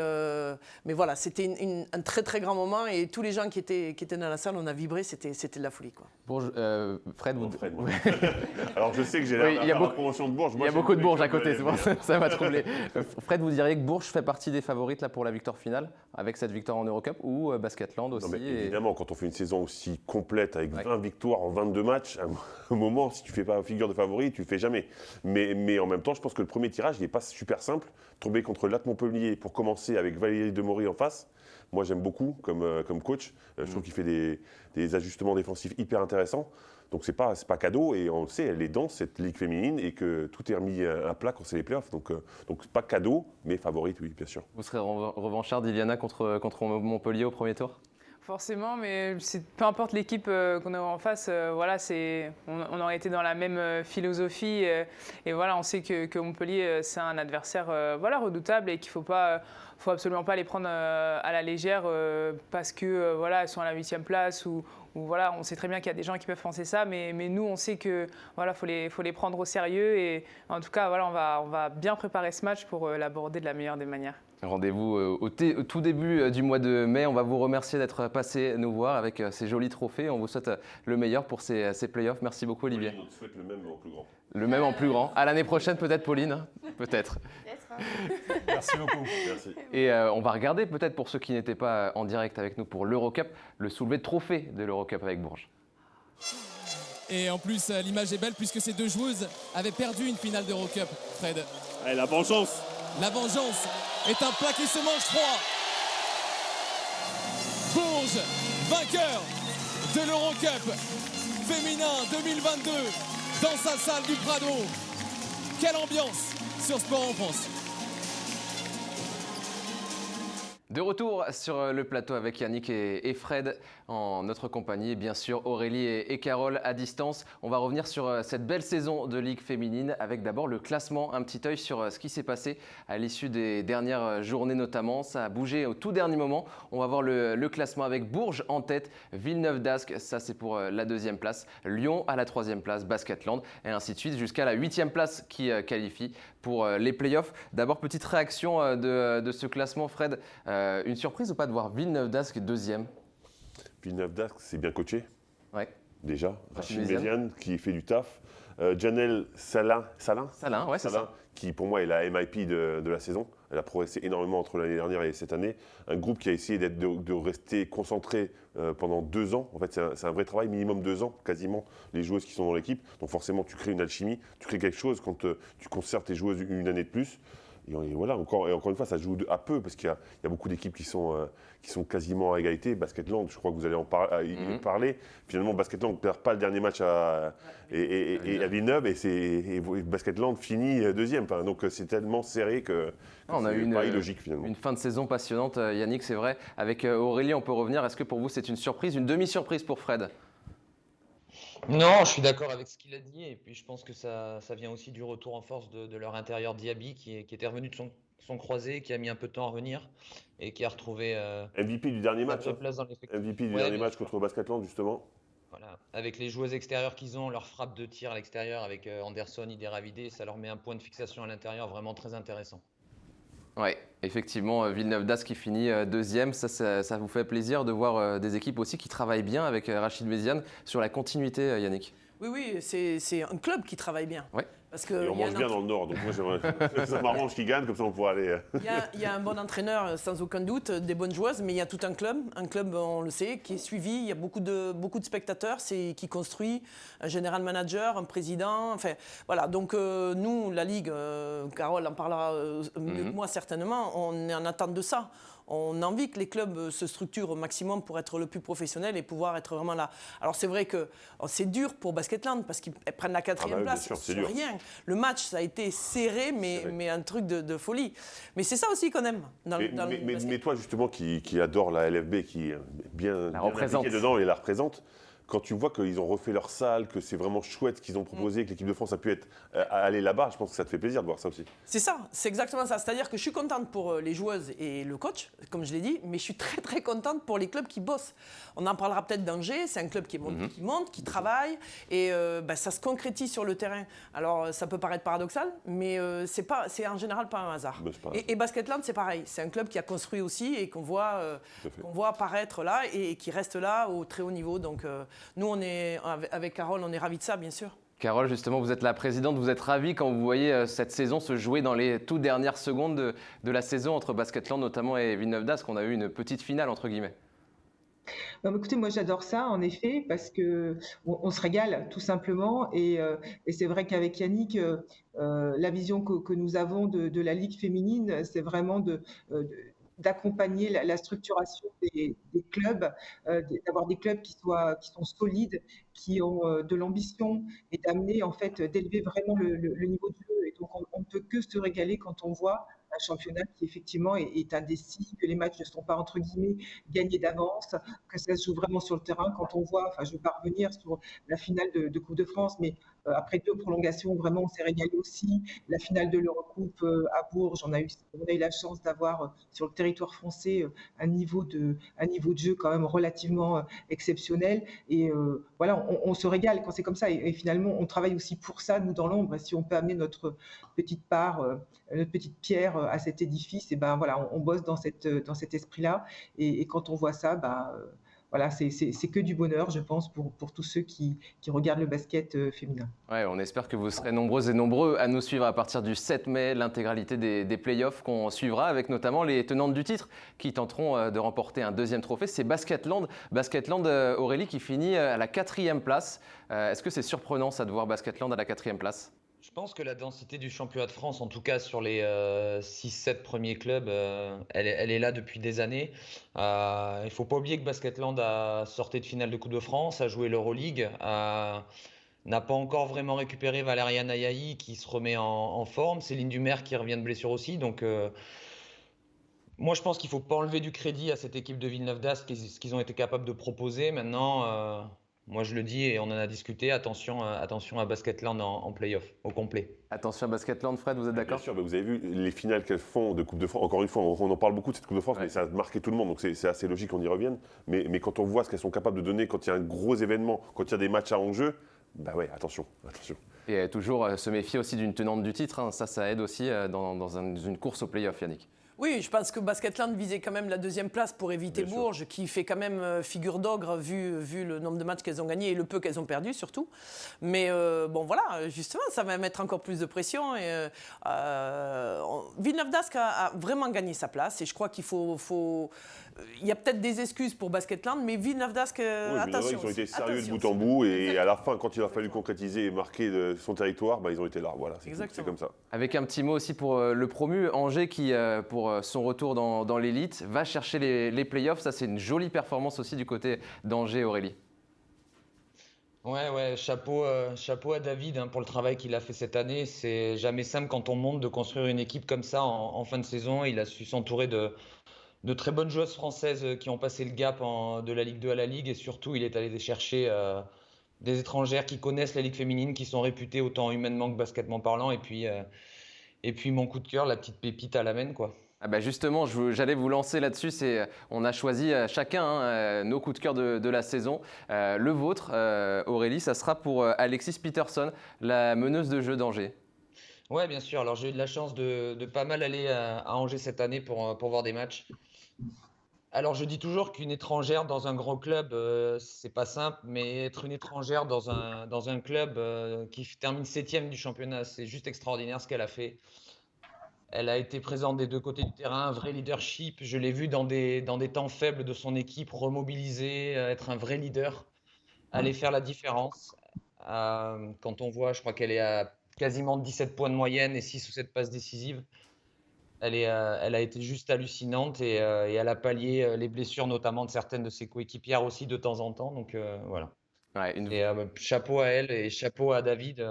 voilà, c'était un très très grand moment et tous les gens qui étaient dans la salle, on a vibré, c'était de la folie, quoi. Bourges, Fred, Alors je sais que j'ai la promotion de Bourges. Il y a beaucoup de Bourges à côté, c'est pour ça m'a troublé. Fred, vous diriez que Bourges fait partie des favorites là pour la victoire finale, avec cette victoire en Eurocup, ou Basketland aussi? Non, mais évidemment, quand on fait une saison aussi complète avec 20 victoires en 22 matchs, à un moment, si tu ne fais pas figure de favori, tu ne le fais jamais. Mais en même temps, je pense que le premier tirage, il n'est pas super simple. Tomber contre Latte Montpellier pour commencer avec Valérie Demory en face. Moi, j'aime beaucoup comme coach. Je trouve qu'il fait des ajustements défensifs hyper intéressants. Donc, c'est pas cadeau. Et on le sait, elle est dans cette ligue féminine et que tout est remis à plat quand c'est les playoffs. Donc c'est pas cadeau, mais favorite, oui, bien sûr. Vous serez revancharde, Iliana, contre Montpellier au premier tour? Forcément, mais peu importe l'équipe qu'on a en face, voilà, on aurait été dans la même philosophie. Et voilà, on sait que Montpellier, c'est un adversaire redoutable et qu'il faut absolument pas les prendre à la légère parce que voilà, elles sont à la 8e place ou voilà, on sait très bien qu'il y a des gens qui peuvent penser ça, mais nous, on sait que voilà, faut les prendre au sérieux et en tout cas, voilà, on va bien préparer ce match pour l'aborder de la meilleure des manières. Rendez-vous au tout début du mois de mai. On va vous remercier d'être passé nous voir avec ces jolis trophées. On vous souhaite le meilleur pour ces playoffs. Merci beaucoup, Olivier. On te souhaite le même en plus grand. Le même en plus grand. À l'année prochaine, peut-être, Pauline. Peut-être. Merci beaucoup. Merci. Et on va regarder, peut-être pour ceux qui n'étaient pas en direct avec nous pour l'Eurocup, le soulevé de trophée de l'Eurocup avec Bourges. Et en plus, l'image est belle puisque ces deux joueuses avaient perdu une finale d'Eurocup, Fred. Allez, la vengeance. La vengeance est un plat qui se mange froid. Bourges, vainqueur de l'Eurocup féminin 2022 dans sa salle du Prado. Quelle ambiance sur Sport en France. De retour sur le plateau avec Yannick et Fred en notre compagnie, bien sûr Aurélie et Carole à distance. On va revenir sur cette belle saison de Ligue féminine avec d'abord le classement, un petit œil sur ce qui s'est passé à l'issue des dernières journées notamment. Ça a bougé au tout dernier moment. On va voir le classement avec Bourges en tête, Villeneuve d'Ascq, ça c'est pour la 2e place, Lyon à la 3e place, Basketland et ainsi de suite jusqu'à la 8e place qui qualifie pour les playoffs. D'abord, petite réaction de ce classement, Fred. Une surprise ou pas de voir Villeneuve d'Ascq 2e? Villeneuve d'Ascq, c'est bien coaché. Ouais. Déjà. Rachid Méziane qui fait du taf. Janelle Salin, ouais, c'est ça. Qui pour moi est la MIP de la saison. Elle a progressé énormément entre l'année dernière et cette année. Un groupe qui a essayé de rester concentré pendant 2 ans. En fait, c'est un vrai travail, minimum 2 ans, quasiment, les joueuses qui sont dans l'équipe. Donc forcément, tu crées une alchimie, tu crées quelque chose quand tu conserves tes joueuses une année de plus. Et voilà, encore une fois, ça joue à peu, parce qu'il y a beaucoup d'équipes qui sont quasiment à égalité. Basketland, je crois que vous allez en parler. Finalement, Basketland ne perd pas le dernier match à Villeneuve, et Basketland finit 2e. Enfin, donc c'est tellement serré que on a eu logique finalement. Une fin de saison passionnante, Yannick, c'est vrai. Avec Aurélie, on peut revenir. Est-ce que pour vous, c'est une surprise, une demi-surprise pour Fred? Non, je suis d'accord avec ce qu'il a dit et puis je pense que ça vient aussi du retour en force de leur intérieur Diaby qui était revenu de son croisé, qui a mis un peu de temps à revenir et qui a retrouvé MVP du dernier match. Place dans l'effectif. MVP du dernier match contre Basketland justement. Voilà. Avec les joueuses extérieures qu'ils ont, leur frappe de tir à l'extérieur avec Anderson, Ideravidé, ça leur met un point de fixation à l'intérieur vraiment très intéressant. Oui, effectivement, Villeneuve d'Ascq qui finit deuxième, ça vous fait plaisir de voir des équipes aussi qui travaillent bien avec Rachid Méziane sur la continuité, Yannick. Oui, c'est un club qui travaille bien. Ouais. Parce que et on mange bien dans le Nord, donc moi ça m'arrange qu'ils gagnent, comme ça on pourra aller. Il y a un bon entraîneur, sans aucun doute, des bonnes joueuses, mais il y a tout un club, on le sait, qui est suivi. Il y a beaucoup de spectateurs, qui construit un général manager, un président. Enfin, voilà. Donc nous, la Ligue, Carole en parlera mieux que moi certainement, on est en attente de ça. On a envie que les clubs se structurent au maximum pour être le plus professionnel et pouvoir être vraiment là. Alors c'est vrai que c'est dur pour Basketland parce qu'ils prennent la 4e place sur rien. Le match, ça a été serré, mais un truc de folie. Mais c'est ça aussi qu'on aime dans le basket. Mais toi, justement, qui adore la LFB, qui est bien impliqué dedans et la représente, quand tu vois qu'ils ont refait leur salle, que c'est vraiment chouette ce qu'ils ont proposé, que l'équipe de France a pu aller là-bas, je pense que ça te fait plaisir de voir ça aussi. C'est ça, c'est exactement ça. C'est-à-dire que je suis contente pour les joueuses et le coach, comme je l'ai dit, mais je suis très très contente pour les clubs qui bossent. On en parlera peut-être d'Angers, c'est un club qui monte, qui travaille, et ça se concrétise sur le terrain. Alors ça peut paraître paradoxal, mais c'est en général pas un hasard. Et Basketland, c'est pareil, c'est un club qui a construit aussi et qu'on voit apparaître là et qui reste là au très haut niveau. Donc nous, avec Carole, on est ravis de ça, bien sûr. Carole, justement, vous êtes la présidente, vous êtes ravie quand vous voyez cette saison se jouer dans les toutes dernières secondes de la saison entre Basketland notamment et Villeneuve d'Ascq. On a eu une petite finale, entre guillemets. Écoutez, moi j'adore ça en effet parce que on se régale tout simplement et c'est vrai qu'avec Yannick, la vision que nous avons de la Ligue féminine, c'est vraiment d'accompagner la structuration des clubs, d'avoir des clubs qui sont solides, qui ont de l'ambition et d'amener en fait d'élever vraiment le niveau de jeu. Et donc on ne peut que se régaler quand on voit un championnat qui effectivement est indécis, que les matchs ne sont pas entre guillemets gagnés d'avance, que ça se joue vraiment sur le terrain. Quand on voit, enfin je ne vais pas revenir sur la finale de Coupe de France, mais après 2 prolongations, vraiment on s'est régalé aussi. La finale de l'Eurocoupe à Bourges, on a eu la chance d'avoir sur le territoire français un niveau de jeu quand même relativement exceptionnel. Et voilà, on se régale quand c'est comme ça. Et finalement, on travaille aussi pour ça, nous dans l'ombre. Et si on peut amener notre petite part, notre petite pierre à cet édifice, et ben voilà, on bosse dans cet esprit-là. Et quand on voit ça, voilà, c'est que du bonheur, je pense, pour tous ceux qui regardent le basket féminin. Ouais, on espère que vous serez nombreuses et nombreux à nous suivre à partir du 7 mai, l'intégralité des playoffs qu'on suivra avec notamment les tenantes du titre qui tenteront de remporter un 2e trophée. C'est Basketland, Aurélie, qui finit à la 4e place. Est-ce que c'est surprenant ça de voir Basketland à la 4e place ? Je pense que la densité du championnat de France, en tout cas sur les 6-7 premiers clubs, elle est là depuis des années. Il ne faut pas oublier que Basketland a sorti de finale de Coupe de France, a joué l'Euroleague, n'a pas encore vraiment récupéré Valériane Ayayi qui se remet en forme. Céline Dumer qui revient de blessure aussi. Donc moi je pense qu'il ne faut pas enlever du crédit à cette équipe de Villeneuve d'Ascq, ce qu'ils ont été capables de proposer. Maintenant, moi je le dis et on en a discuté, attention à Basketland en play-off, au complet. Attention à Basketland, Fred, vous êtes d'accord ? Bien sûr, vous avez vu les finales qu'elles font de Coupe de France. Encore une fois, on en parle beaucoup de cette Coupe de France, mais ça a marqué tout le monde, donc c'est assez logique qu'on y revienne. Mais quand on voit ce qu'elles sont capables de donner, quand il y a un gros événement, quand il y a des matchs à enjeu, bah ouais, attention. Et toujours se méfier aussi d'une tenante du titre, hein. Ça aide aussi dans une course au play-off, Yannick. Oui, je pense que Basketland visait quand même la 2e place pour éviter Bourges, qui fait quand même figure d'ogre vu le nombre de matchs qu'elles ont gagnés et le peu qu'elles ont perdu surtout. Mais bon voilà, justement, ça va mettre encore plus de pression. Et, Villeneuve d'Ascq a vraiment gagné sa place et je crois qu'il faut il y a peut-être des excuses pour Basketland, mais Villeneuve d'Ascq, attention. Ils ont été sérieux de bout en bout et à la fin, quand il a fallu concrétiser et marquer son territoire, ils ont été là. Voilà, c'est comme ça. Avec un petit mot aussi pour le promu, Angers, qui, pour son retour dans l'élite, va chercher les playoffs. Ça, c'est une jolie performance aussi du côté d'Angers, Aurélie. Ouais, chapeau à David pour le travail qu'il a fait cette année. C'est jamais simple quand on monte de construire une équipe comme ça en fin de saison. Il a su s'entourer de très bonnes joueuses françaises qui ont passé le gap de la Ligue 2 à la Ligue et surtout il est allé chercher des étrangères qui connaissent la Ligue féminine, qui sont réputées autant humainement que basketement parlant et puis mon coup de cœur, la petite pépite à la main quoi. Ah bah justement, j'allais vous lancer là-dessus. On a choisi chacun nos coups de cœur de la saison. Le vôtre, Aurélie, ça sera pour Alexis Peterson, la meneuse de jeu d'Angers. Ouais, bien sûr. Alors, j'ai eu de la chance de pas mal aller à Angers cette année pour voir des matchs. Alors, je dis toujours qu'une étrangère dans un grand club, c'est pas simple, mais être une étrangère dans un club qui termine 7e du championnat, c'est juste extraordinaire ce qu'elle a fait. Elle a été présente des deux côtés du terrain, un vrai leadership. Je l'ai vu dans des temps faibles de son équipe, remobiliser, être un vrai leader, aller faire la différence. Quand on voit, je crois qu'elle est à quasiment 17 points de moyenne et 6 ou 7 passes décisives. Elle a été juste hallucinante et elle a pallié les blessures, notamment de certaines de ses coéquipières aussi de temps en temps. Donc voilà. Ouais, Et chapeau à elle et chapeau à David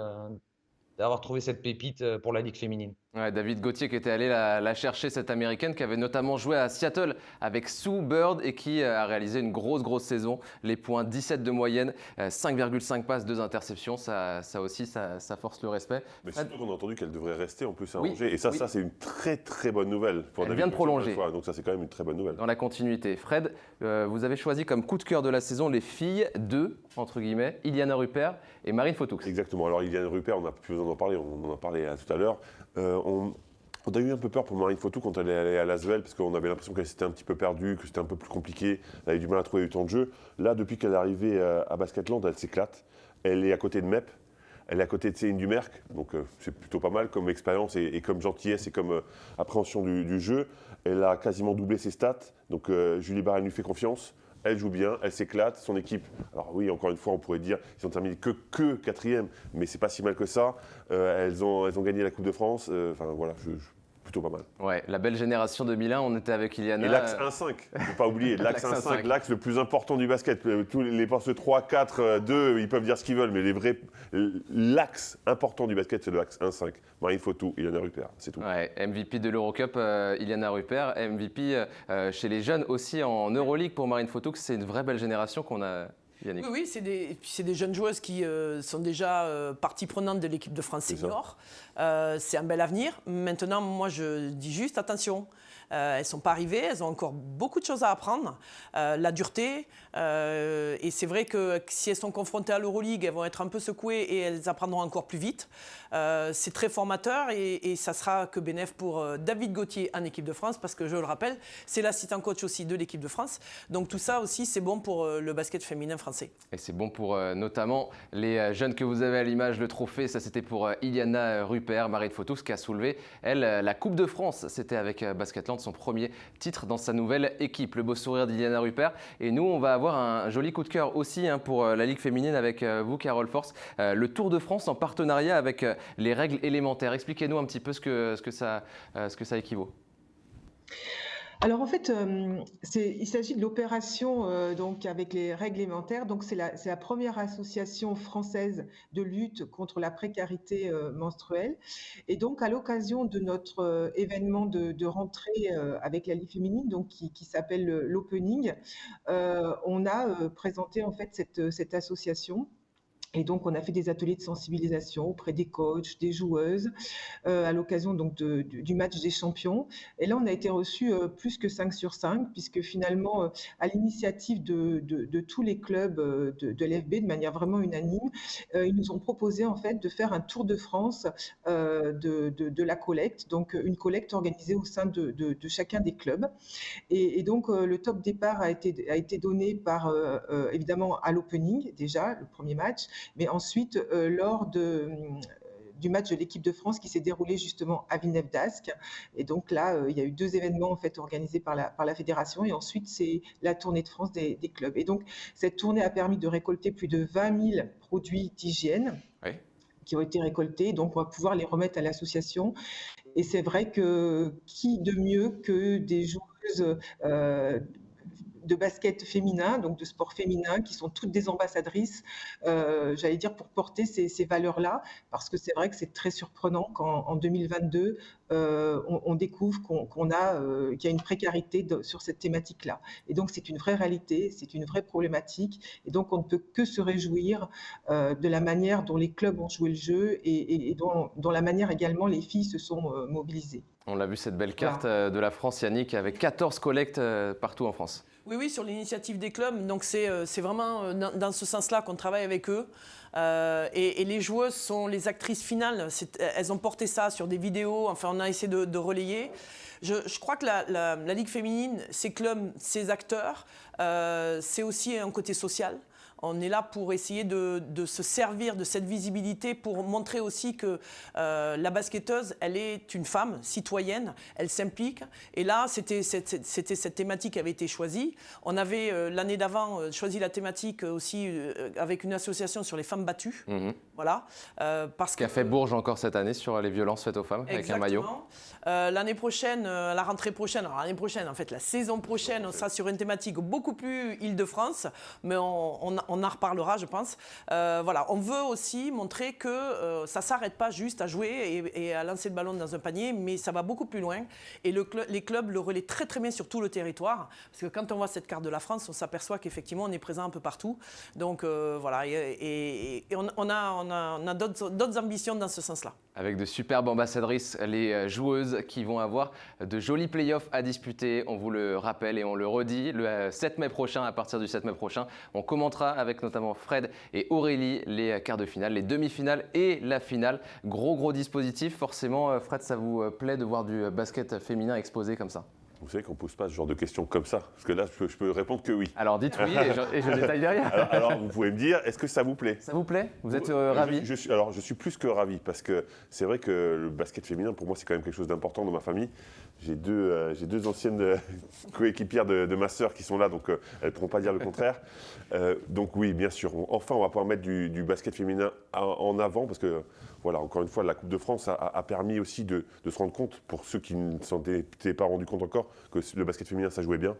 d'avoir trouvé cette pépite pour la Ligue féminine. Ouais, David Gauthier qui était allé la chercher, cette américaine qui avait notamment joué à Seattle avec Sue Bird et qui a réalisé une grosse saison. Les points 17 de moyenne, 5,5 passes, 2 interceptions, ça aussi, ça force le respect. Mais surtout qu'on a entendu qu'elle devrait rester en plus à Oui, Angers. Et ça, oui. ça c'est une très bonne nouvelle pour Elle David vient de Gauthier, prolonger. encore une fois. Donc ça, c'est quand même une très bonne nouvelle. Dans la continuité. Fred, vous avez choisi comme coup de cœur de la saison les filles de, entre guillemets, Iliana Rupert et Marine Fotoux. Exactement. Alors, Iliana Rupert, on n'a plus besoin d'en parler, on en a parlé tout à l'heure. On a eu un peu peur pour Marine Fotoux quand elle est allée à Lasvel, parce qu'on avait l'impression qu'elle s'était un petit peu perdue, que c'était un peu plus compliqué, elle avait du mal à trouver du temps de jeu. Là, depuis qu'elle est arrivée à Basketland, elle s'éclate. Elle est à côté de Mep, elle est à côté de Céline Dumerc, donc c'est plutôt pas mal comme expérience et comme gentillesse et comme appréhension du jeu. Elle a quasiment doublé ses stats, donc Julie Barrel lui fait confiance. Elle joue bien, elle s'éclate, son équipe. Alors oui, encore une fois, on pourrait dire qu'ils ont terminé que 4e, mais c'est pas si mal que ça. Elles ont gagné la Coupe de France. Enfin voilà, plutôt pas mal. Ouais, la belle génération 2001, on était avec Iliana. Et l'axe 1-5, il ne faut pas oublier, l'axe 1-5, l'axe le plus important du basket. Tous les postes 3, 4, 2, ils peuvent dire ce qu'ils veulent, mais l'axe important du basket, c'est le axe 1-5. Marine Fotoux, Iliana Rupert, c'est tout. Ouais, MVP de l'Eurocup, Iliana Rupert, MVP chez les jeunes aussi en Euroleague pour Marine Fotoux. C'est une vraie belle génération qu'on a. Yannick. Oui, c'est des jeunes joueuses qui sont déjà partie prenante de l'équipe de France senior. C'est un bel avenir. Maintenant, moi, je dis juste attention. Elles ne sont pas arrivées, elles ont encore beaucoup de choses à apprendre. La dureté, et c'est vrai que si elles sont confrontées à l'Euroleague, elles vont être un peu secouées et elles apprendront encore plus vite. C'est très formateur et ça sera que bénéf pour David Gauthier en équipe de France, parce que je le rappelle, c'est l'assistant coach aussi de l'équipe de France. Donc tout ça aussi, c'est bon pour le basket féminin français. Et c'est bon pour notamment les jeunes que vous avez à l'image, le trophée. Ça, c'était pour Iliana Rupert, Marine Fotoux, qui a soulevé, elle, la Coupe de France. C'était avec Basketland, son premier titre dans sa nouvelle équipe. Le beau sourire d'Iliana Rupert. Et nous, on va avoir un joli coup de cœur aussi pour la Ligue féminine avec vous, Carole Force. Le Tour de France en partenariat avec les règles élémentaires. Expliquez-nous un petit peu ce que ça équivaut. Alors en fait, il s'agit de l'opération donc avec les règles élémentaires. Donc c'est la première association française de lutte contre la précarité menstruelle. Et donc à l'occasion de notre événement de rentrée avec la Ligue féminine, donc qui s'appelle l'Opening, on a présenté en fait cette association. Et donc, on a fait des ateliers de sensibilisation auprès des coachs, des joueuses, à l'occasion donc du match des champions. Et là, on a été reçus plus que 5 sur 5, puisque finalement, à l'initiative de tous les clubs de l'FB, de manière vraiment unanime, ils nous ont proposé en fait de faire un tour de France de la collecte, donc une collecte organisée au sein de chacun des clubs. Et donc, le top départ a été donné par, évidemment, à l'opening, déjà, le premier match, mais ensuite, lors du match de l'équipe de France qui s'est déroulé justement à Villeneuve-d'Ascq. Et donc là, il y a eu 2 événements en fait organisés par la fédération, et ensuite c'est la tournée de France des clubs. Et donc cette tournée a permis de récolter plus de 20 000 produits d'hygiène. Oui. Qui ont été récoltés, donc on va pouvoir les remettre à l'association. Et c'est vrai que qui de mieux que des joueuses de basket féminin, donc de sport féminin, qui sont toutes des ambassadrices, j'allais dire, pour porter ces valeurs-là, parce que c'est vrai que c'est très surprenant qu'en 2022, on découvre qu'il y a une précarité sur cette thématique-là. Et donc, c'est une vraie réalité, c'est une vraie problématique. Et donc, on ne peut que se réjouir de la manière dont les clubs ont joué le jeu et dont la manière également les filles se sont mobilisées. On l'a vu, cette belle carte de la France, Yannick, avec 14 collectes partout en France. Oui, sur l'initiative des clubs. Donc c'est vraiment dans ce sens-là qu'on travaille avec eux. Et les joueuses sont les actrices finales. Elles ont porté ça sur des vidéos. Enfin, on a essayé de relayer. Je crois que la Ligue féminine, ses clubs, ses acteurs, c'est aussi un côté social. On est là pour essayer de se servir de cette visibilité pour montrer aussi que la basketteuse, elle est une femme citoyenne, elle s'implique. Et là, c'était cette thématique qui avait été choisie. On avait l'année d'avant choisi la thématique aussi avec une association sur les femmes battues. Voilà. Ce qu'a fait Bourges encore cette année sur les violences faites aux femmes, avec un maillot. L'année prochaine, la rentrée prochaine, alors l'année prochaine, en fait, la saison prochaine, on sera sur une thématique beaucoup plus Île-de-France, mais on en reparlera, je pense. Voilà, on veut aussi montrer que ça ne s'arrête pas juste à jouer et à lancer le ballon dans un panier, mais ça va beaucoup plus loin. Et les clubs le relaient très très bien sur tout le territoire, parce que quand on voit cette carte de la France, on s'aperçoit qu'effectivement, on est présent un peu partout. Donc voilà, et on a d'autres ambitions dans ce sens-là. Avec de superbes ambassadrices, les joueuses qui vont avoir de jolis playoffs à disputer. On vous le rappelle et on le redit, le 7 mai prochain, à partir du 7 mai prochain, on commentera avec notamment Fred et Aurélie les quarts de finale, les demi-finales et la finale. Gros dispositif. Forcément, Fred, ça vous plaît de voir du basket féminin exposé comme ça? Vous savez qu'on ne pose pas ce genre de questions comme ça, parce que là, je peux répondre que oui. Alors dites oui et je détaille derrière. Alors, vous pouvez me dire, est-ce que ça vous plaît? Ça vous plaît? Vous êtes ravi? Je suis plus que ravi, parce que c'est vrai que le basket féminin, pour moi, c'est quand même quelque chose d'important dans ma famille. J'ai deux anciennes coéquipières de ma sœur qui sont là, donc elles ne pourront pas dire le contraire. Donc oui, bien sûr, enfin, on va pouvoir mettre du basket féminin en avant, parce que, voilà, encore une fois, la Coupe de France a permis aussi de se rendre compte, pour ceux qui ne s'en étaient pas rendus compte encore, que le basket féminin, ça jouait bien.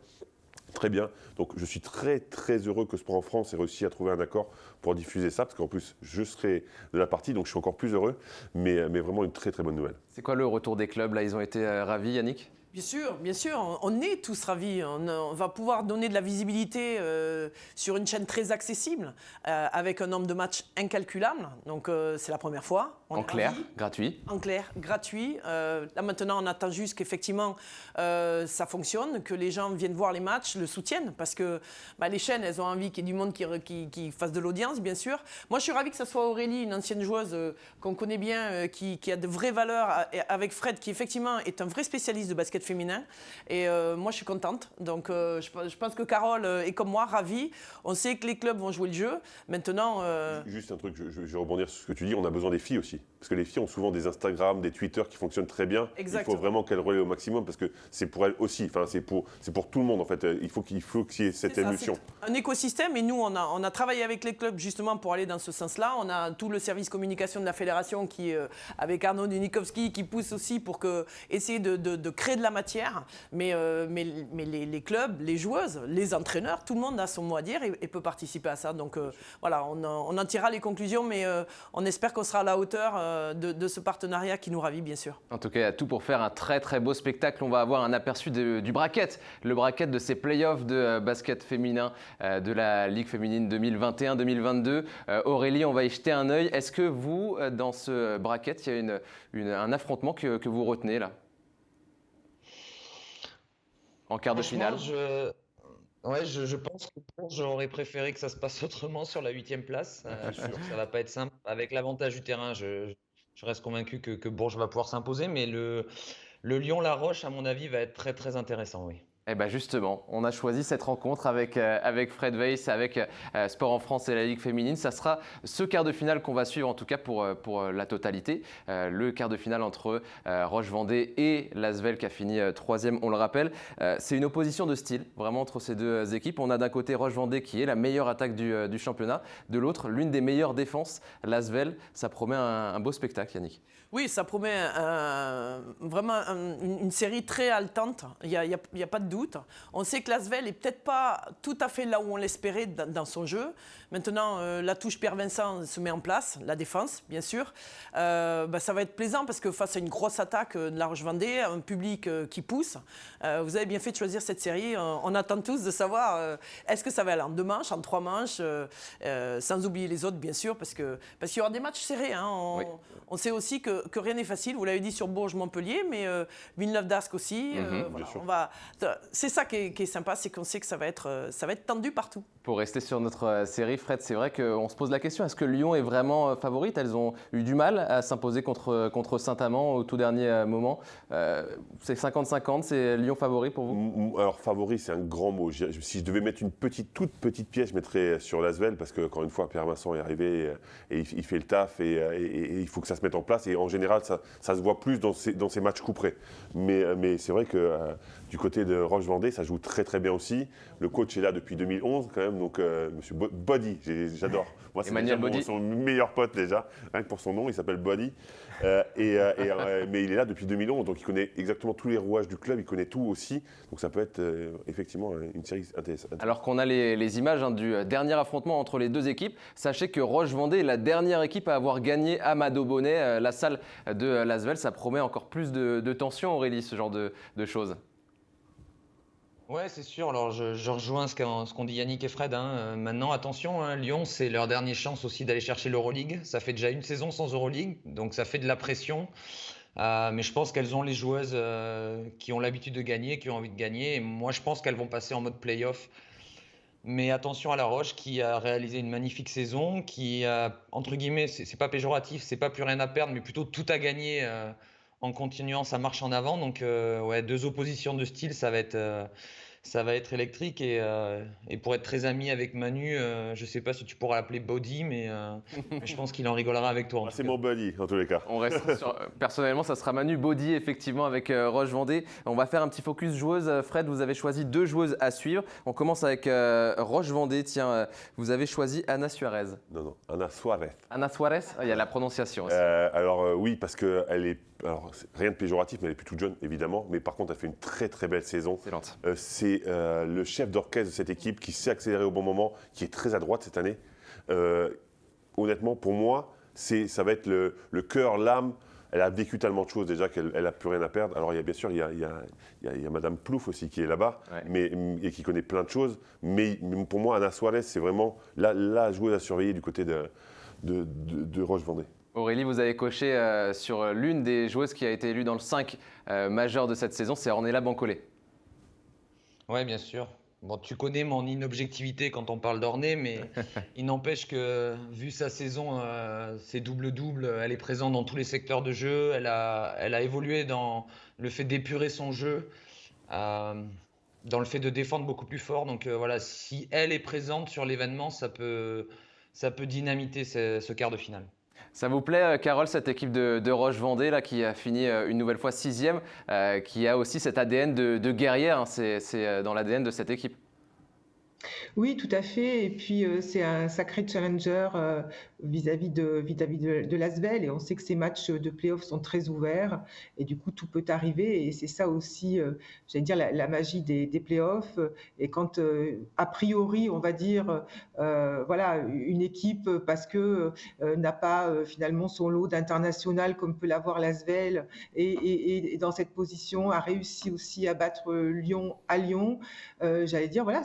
Très bien. Donc je suis très heureux que Sport en France ait réussi à trouver un accord pour diffuser ça, parce qu'en plus je serai de la partie, donc je suis encore plus heureux, mais vraiment une très bonne nouvelle. C'est quoi le retour des clubs là? Ils ont été ravis, Yannick? Bien sûr, on est tous ravis. On va pouvoir donner de la visibilité sur une chaîne très accessible, avec un nombre de matchs incalculable. Donc c'est la première fois. En clair, gratuit. En clair, gratuit. Là maintenant, on attend juste qu'effectivement ça fonctionne, que les gens viennent voir les matchs, le soutiennent, parce que les chaînes, elles ont envie qu'il y ait du monde qui fasse de l'audience, bien sûr. Moi, je suis ravie que ce soit Aurélie, une ancienne joueuse qu'on connaît bien, qui a de vraies valeurs, avec Fred, qui effectivement est un vrai spécialiste de basket féminin. Et moi, je suis contente. Donc, je pense que Carole est comme moi, ravie. On sait que les clubs vont jouer le jeu. Maintenant... Juste un truc, je vais rebondir sur ce que tu dis. On a besoin des filles aussi. Parce que les filles ont souvent des Instagram, des Twitter qui fonctionnent très bien. Exactement. Il faut vraiment qu'elles relaient au maximum, parce que c'est pour elles aussi. Enfin, c'est pour tout le monde, en fait. Il faut qu'il y ait cette émulsion. Un écosystème. Et nous, on a travaillé avec les clubs justement pour aller dans ce sens-là. On a tout le service communication de la fédération qui, avec Arnaud Dunikowski, qui pousse aussi pour essayer de créer de la matière. Mais les clubs, les joueuses, les entraîneurs, tout le monde a son mot à dire et peut participer à ça. Donc voilà, on en tirera les conclusions, mais on espère qu'on sera à la hauteur de ce partenariat qui nous ravit, bien sûr. En tout cas, il y a tout pour faire un très beau spectacle. On va avoir un aperçu du bracket, le bracket de ces playoffs de basket féminin de la Ligue féminine 2021-2022. Aurélie, on va y jeter un œil. Est-ce que vous, dans ce bracket, il y a un affrontement que vous retenez là? En quart de finale. Je pense que j'aurais préféré que ça se passe autrement sur la 8e place. Je suis sûr que ça va pas être simple. Avec l'avantage du terrain, je reste convaincu que Bourges va pouvoir s'imposer, mais le Lyon-La Roche, à mon avis, va être très intéressant, oui. Eh bien justement, on a choisi cette rencontre avec Fred Weiss, avec Sport en France et la Ligue féminine. Ça sera ce quart de finale qu'on va suivre, en tout cas pour la totalité. Le quart de finale entre Roche-Vendée et l'Asvel qui a fini 3e, on le rappelle. C'est une opposition de style, vraiment, entre ces deux équipes. On a d'un côté Roche-Vendée qui est la meilleure attaque du championnat, de l'autre, l'une des meilleures défenses, l'Asvel. Ça promet un beau spectacle, Yannick. Oui, ça promet vraiment une série très haletante, il n'y a pas de doute. doute. On sait que l'Asvel n'est peut-être pas tout à fait là où on l'espérait dans son jeu. Maintenant, la touche Pierre Vincent se met en place, la défense, bien sûr. Ça va être plaisant parce que face à une grosse attaque de La Roche-Vendée, un public qui pousse, vous avez bien fait de choisir cette série. On attend tous de savoir est-ce que ça va aller en 2 manches, en 3 manches, sans oublier les autres, bien sûr, parce qu'il y aura des matchs serrés. Hein. On sait aussi que rien n'est facile. Vous l'avez dit sur Bourges-Montpellier, mais Villeneuve-d'Ascq aussi. C'est ça qui est sympa, c'est qu'on sait que ça va être tendu partout. Pour rester sur notre série, Fred, c'est vrai qu'on se pose la question, est-ce que Lyon est vraiment favorite? Elles ont eu du mal à s'imposer contre Saint-Amand au tout dernier moment. C'est 50-50, c'est Lyon favori pour vous? Alors favori, c'est un grand mot. Si je devais mettre une toute petite pièce, je mettrais sur l'Asvel, parce que encore une fois, Pierre Vincent est arrivé et il fait le taf et il faut que ça se mette en place. Et en général, ça se voit plus dans ces matchs couperés. Mais c'est vrai que du côté de Roche-Vendée, ça joue très très bien aussi. Le coach est là depuis 2011 quand même, donc Monsieur Body, j'adore. Moi, c'est déjà son meilleur pote déjà, rien que pour son nom, il s'appelle Body. Mais il est là depuis 2011, donc il connaît exactement tous les rouages du club, il connaît tout aussi. Donc ça peut être effectivement une série intéressante. Alors qu'on a les images du dernier affrontement entre les deux équipes, sachez que Roche-Vendée est la dernière équipe à avoir gagné à Mado-Bonnet, la salle de l'Asvel. Ça promet encore plus de tension, Aurélie, ce genre de choses. Ouais, c'est sûr. Alors, je rejoins ce qu'ont dit Yannick et Fred. Maintenant, attention, Lyon, c'est leur dernière chance aussi d'aller chercher l'Euroleague. Ça fait déjà une saison sans Euroleague, donc ça fait de la pression. Mais je pense qu'elles ont les joueuses qui ont l'habitude de gagner, qui ont envie de gagner. Et moi, je pense qu'elles vont passer en mode play-off. Mais attention à La Roche qui a réalisé une magnifique saison, qui a, entre guillemets, c'est pas péjoratif, c'est pas plus rien à perdre, mais plutôt tout à gagner en continuant sa marche en avant. Donc, 2 oppositions de style, ça va être électrique. Et pour être très ami avec Manu, je sais pas si tu pourras l'appeler Body, mais je pense qu'il en rigolera avec toi. C'est mon buddy, en tous les cas. On reste personnellement, ça sera Manu Body, effectivement, avec Roche-Vendée. On va faire un petit focus joueuse. Fred, vous avez choisi 2 joueuses à suivre. On commence avec Roche-Vendée. Tiens, vous avez choisi Ana Suarez. Non, Ana Suarez. Ana Suarez, il y a la prononciation aussi. Oui, parce qu'elle est... Alors, rien de péjoratif, mais elle est plus toute jeune, évidemment. Mais par contre, elle fait une très, très belle saison. Excellente. C'est le chef d'orchestre de cette équipe qui s'est accéléré au bon moment, qui est très à droite cette année. Honnêtement, pour moi, ça va être le cœur, l'âme. Elle a vécu tellement de choses déjà qu'elle n'a plus rien à perdre. Alors, bien sûr, il y a Madame Plouf aussi qui est là-bas, et qui connaît plein de choses. Mais pour moi, Ana Suarez, c'est vraiment la joueuse à surveiller du côté de Roche-Vendée. Aurélie, vous avez coché sur l'une des joueuses qui a été élue dans le 5 majeur de cette saison, c'est Ornella Bancolé. Oui, bien sûr. Bon, tu connais mon inobjectivité quand on parle d'Orné, mais il n'empêche que, vu sa saison, ses double-double, elle est présente dans tous les secteurs de jeu. Elle a évolué dans le fait d'épurer son jeu, dans le fait de défendre beaucoup plus fort. Donc voilà, si elle est présente sur l'événement, ça peut dynamiter ce quart de finale. Ça vous plaît, Carole, cette équipe de Roche-Vendée là, qui a fini une nouvelle fois 6e, qui a aussi cet ADN de guerrière, hein, c'est dans l'ADN de cette équipe. Oui, tout à fait. Et puis, c'est un sacré challenger vis-à-vis de l'Asvel. Et on sait que ces matchs de play-off sont très ouverts. Et du coup, tout peut arriver. Et c'est ça aussi, j'allais dire, la magie des play-offs. Et quand, a priori, on va dire, voilà, une équipe, parce que n'a pas finalement son lot d'international comme peut l'avoir l'Asvel, et dans cette position, a réussi aussi à battre Lyon à Lyon, j'allais dire, voilà,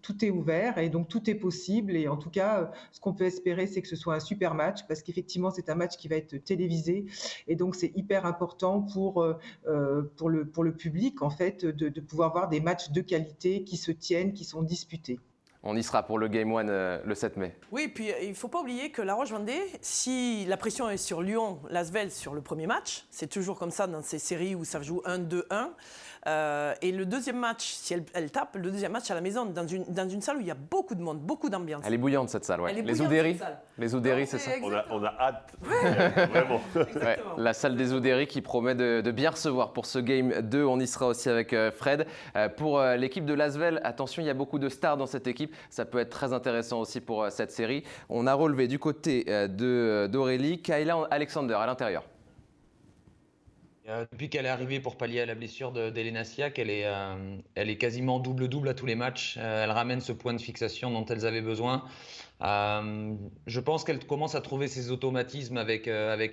tout est ouvert et donc tout est possible. Et en tout cas, ce qu'on peut espérer, c'est que ce soit un super match, parce qu'effectivement, c'est un match qui va être télévisé. Et donc, c'est hyper important pour le public, en fait, de pouvoir voir des matchs de qualité qui se tiennent, qui sont disputés. On y sera pour le Game 1 le 7 mai. Oui, puis il ne faut pas oublier que La Roche-Vendée, si la pression est sur Lyon, l'Asvel sur le premier match, c'est toujours comme ça dans ces séries où ça joue 1-2-1. Et le deuxième match, si elle tape, le deuxième match à la maison, dans une salle où il y a beaucoup de monde, beaucoup d'ambiance. Elle est bouillante cette salle, ouais. Les Oudéry, c'est ça. On a hâte, vraiment. Ouais, la salle des Oudéry qui promet de bien recevoir pour ce Game 2. On y sera aussi avec Fred. Pour l'équipe de l'Asvel, attention, il y a beaucoup de stars dans cette équipe. Ça peut être très intéressant aussi pour cette série. On a relevé du côté d'Aurélie, Kayla Alexander à l'intérieur. Depuis qu'elle est arrivée pour pallier à la blessure d'Elena Siak, elle est quasiment double-double à tous les matchs. Elle ramène ce point de fixation dont elles avaient besoin. Je pense qu'elle commence à trouver ses automatismes avec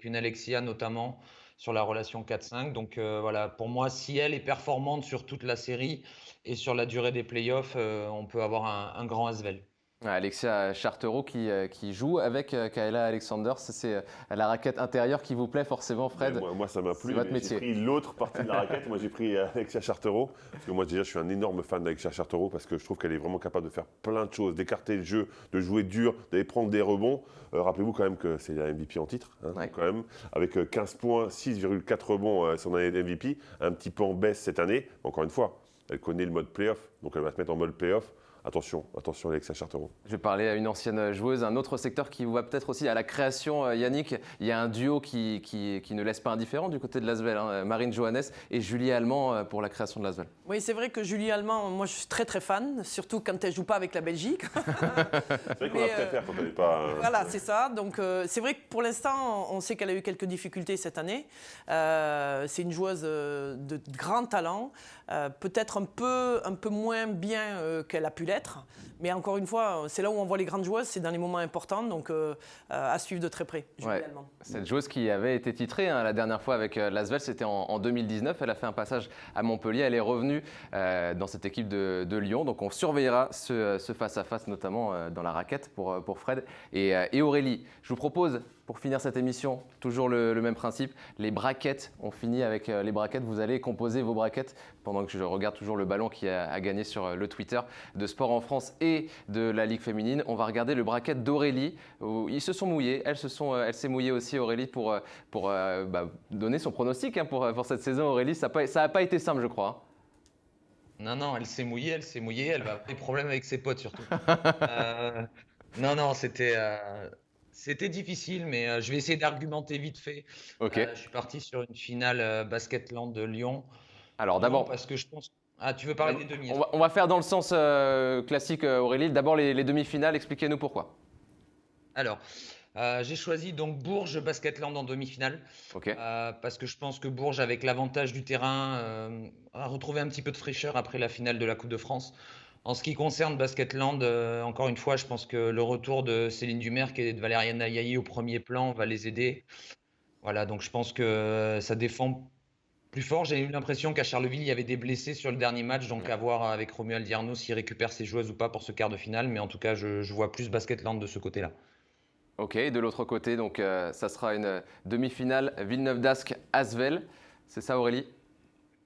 une Alexia notamment sur la relation 4-5. Donc voilà, pour moi, si elle est performante sur toute la série et sur la durée des playoffs, on peut avoir un grand Asvel. Alexia Chartereau qui joue avec Kaela Alexander, c'est la raquette intérieure qui vous plaît forcément, Fred. Moi ça m'a plu, mais j'ai pris l'autre partie de la raquette, moi j'ai pris Alexia Chartereau, parce que moi déjà je suis un énorme fan d'Alexia Chartereau, parce que je trouve qu'elle est vraiment capable de faire plein de choses, d'écarter le jeu, de jouer dur, d'aller prendre des rebonds. Rappelez-vous quand même que c'est la MVP en titre, quand même, avec 15 points, 6,4 rebonds son année de MVP, un petit peu en baisse cette année, encore une fois, elle connaît le mode playoff, donc elle va se mettre en mode playoff. Attention Alexia Chartereau. Je vais parler à une ancienne joueuse, un autre secteur qui vous va peut-être aussi à la création, Yannick. Il y a un duo qui ne laisse pas indifférent du côté de l'Asvel, Marine Johannes et Julie Allemand pour la création de l'Asvel. Oui, c'est vrai que Julie Allemand, moi je suis très très fan, surtout quand elle ne joue pas avec la Belgique. C'est vrai qu'on la préfère quand elle n'est pas... Voilà, c'est ça. Donc c'est vrai que pour l'instant, on sait qu'elle a eu quelques difficultés cette année. C'est une joueuse de grand talent, peut-être un peu moins bien qu'elle a pu l'être. Mais encore une fois, c'est là où on voit les grandes joueuses, c'est dans les moments importants, donc à suivre de très près. Cette joueuse qui avait été titrée la dernière fois avec l'Asvel, c'était en 2019. Elle a fait un passage à Montpellier. Elle est revenue dans cette équipe de Lyon. Donc on surveillera ce face-à-face, notamment dans la raquette pour Fred et Aurélie. Je vous propose, pour finir cette émission, toujours le même principe, les braquettes. On finit avec les braquettes. Vous allez composer vos braquettes pendant que je regarde toujours le ballon qui a gagné sur le Twitter de Sport en France et de la Ligue féminine. On va regarder le bracket d'Aurélie. Ils se sont mouillés. Elle s'est mouillée aussi, Aurélie, pour donner son pronostic pour cette saison. Aurélie, ça n'a pas été simple, je crois. Non, elle s'est mouillée. Elle va avoir des problèmes avec ses potes surtout. Non, c'était difficile, mais je vais essayer d'argumenter vite fait. Okay. Je suis parti sur une finale Basketland de Lyon. Alors d'abord, parce que je pense. Ah, tu veux parler des demi? On va faire dans le sens classique, Aurélie. D'abord les demi-finales. Expliquez-nous pourquoi. Alors, j'ai choisi donc Bourges Basketland en demi-finale. Okay. Parce que je pense que Bourges, avec l'avantage du terrain, a retrouvé un petit peu de fraîcheur après la finale de la Coupe de France. En ce qui concerne Basketland, encore une fois, je pense que le retour de Céline Dumerc et de Valériane Ayayi au premier plan va les aider. Voilà, donc je pense que ça défend plus fort. J'ai eu l'impression qu'à Charleville, il y avait des blessés sur le dernier match, donc à voir avec Romuald Diarno s'il récupère ses joueuses ou pas pour ce quart de finale. Mais en tout cas, je vois plus Basketland de ce côté-là. Ok, de l'autre côté, donc ça sera une demi-finale Villeneuve-d'Ascq-Asvel. C'est ça, Aurélie?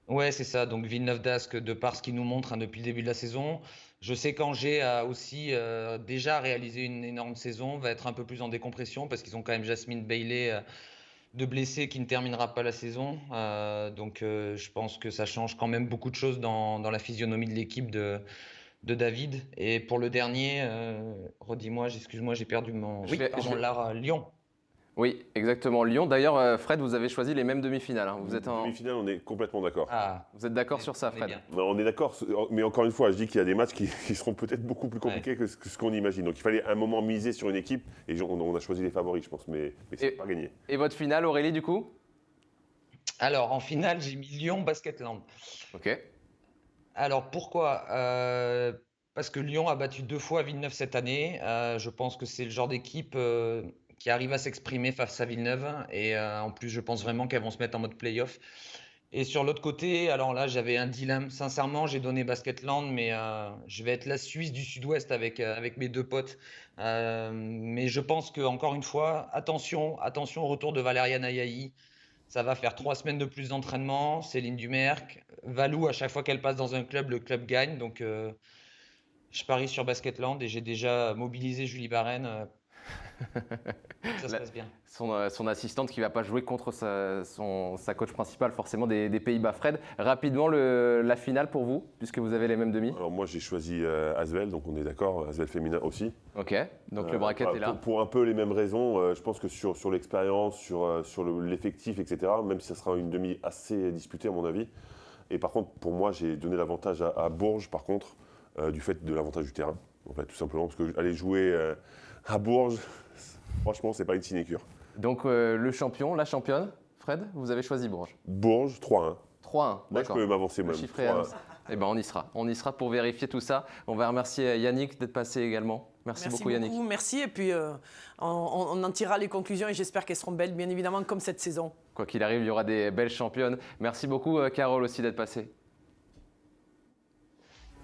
Ouais, c'est ça. Donc Villeneuve-d'Ascq, de par ce qu'ils nous montrent depuis le début de la saison. Je sais qu'Angers a aussi déjà réalisé une énorme saison, va être un peu plus en décompression parce qu'ils ont quand même Jasmine Bailey de blessée qui ne terminera pas la saison. Donc je pense que ça change quand même beaucoup de choses dans la physionomie de l'équipe de David. Et pour le dernier, redis-moi, excuse-moi, j'ai perdu mon... Lyon. Oui, exactement, Lyon. D'ailleurs, Fred, vous avez choisi les mêmes demi-finales. Vous êtes en demi-finale, on est complètement d'accord. Vous êtes d'accord sur ça, Fred? On est d'accord, mais encore une fois, je dis qu'il y a des matchs qui seront peut-être beaucoup plus compliqués que ce qu'on imagine. Donc il fallait à un moment miser sur une équipe et on a choisi les favoris, je pense, mais c'est pas gagné. Et votre finale, Aurélie, du coup? Alors, en finale, j'ai mis Lyon Basketland. Ok. Alors, pourquoi parce que Lyon a battu 2 fois Villeneuve cette année. Je pense que c'est le genre d'équipe qui arrive à s'exprimer face à Villeneuve. Et en plus, je pense vraiment qu'elles vont se mettre en mode play-off. Et sur l'autre côté, alors là, j'avais un dilemme. Sincèrement, j'ai donné Basketland, mais je vais être la Suisse du Sud-Ouest avec mes 2 potes. Mais je pense que, encore une fois, attention au retour de Valériane Ayayi. Ça va faire 3 semaines de plus d'entraînement. Céline Dumerc, Valou, à chaque fois qu'elle passe dans un club, le club gagne. Donc, je parie sur Basketland et j'ai déjà mobilisé Julie Barène. Ça se passe bien. Son assistante qui ne va pas jouer contre sa coach principale, forcément des Pays-Bas. Fred, rapidement, la finale pour vous, puisque vous avez les mêmes demi? Alors moi, j'ai choisi Asvel, donc on est d'accord, Asvel féminin aussi. Ok, donc le bracket est là. Pour un peu les mêmes raisons, je pense que sur l'expérience, sur l'effectif, etc., même si ça sera une demi assez disputée à mon avis. Et par contre, pour moi, j'ai donné l'avantage à Bourges, par contre, du fait de l'avantage du terrain. En fait, tout simplement, parce que aller jouer à Bourges, franchement, c'est pas une sinécure. Donc le champion, la championne, Fred, vous avez choisi Bourges. Bourges, 3-1. 3-1, Moi, je peux m'avancer même. Le chiffre est eh ben, on y sera. On y sera pour vérifier tout ça. On va remercier Yannick d'être passé également. Merci beaucoup Yannick. Merci et puis on en tirera les conclusions et j'espère qu'elles seront belles, bien évidemment, comme cette saison. Quoi qu'il arrive, il y aura des belles championnes. Merci beaucoup Carole aussi d'être passée.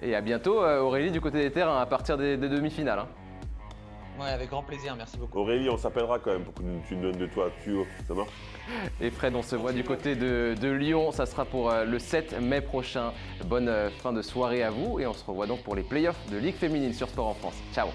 Et à bientôt Aurélie du côté des terrains à partir des demi-finales. Hein. Ouais, avec grand plaisir, merci beaucoup. Aurélie, on s'appellera quand même pour que tu donnes de toi, ça marche? Et Fred, on se voit du côté de Lyon, ça sera pour le 7 mai prochain. Bonne fin de soirée à vous et on se revoit donc pour les playoffs de Ligue féminine sur Sport en France. Ciao.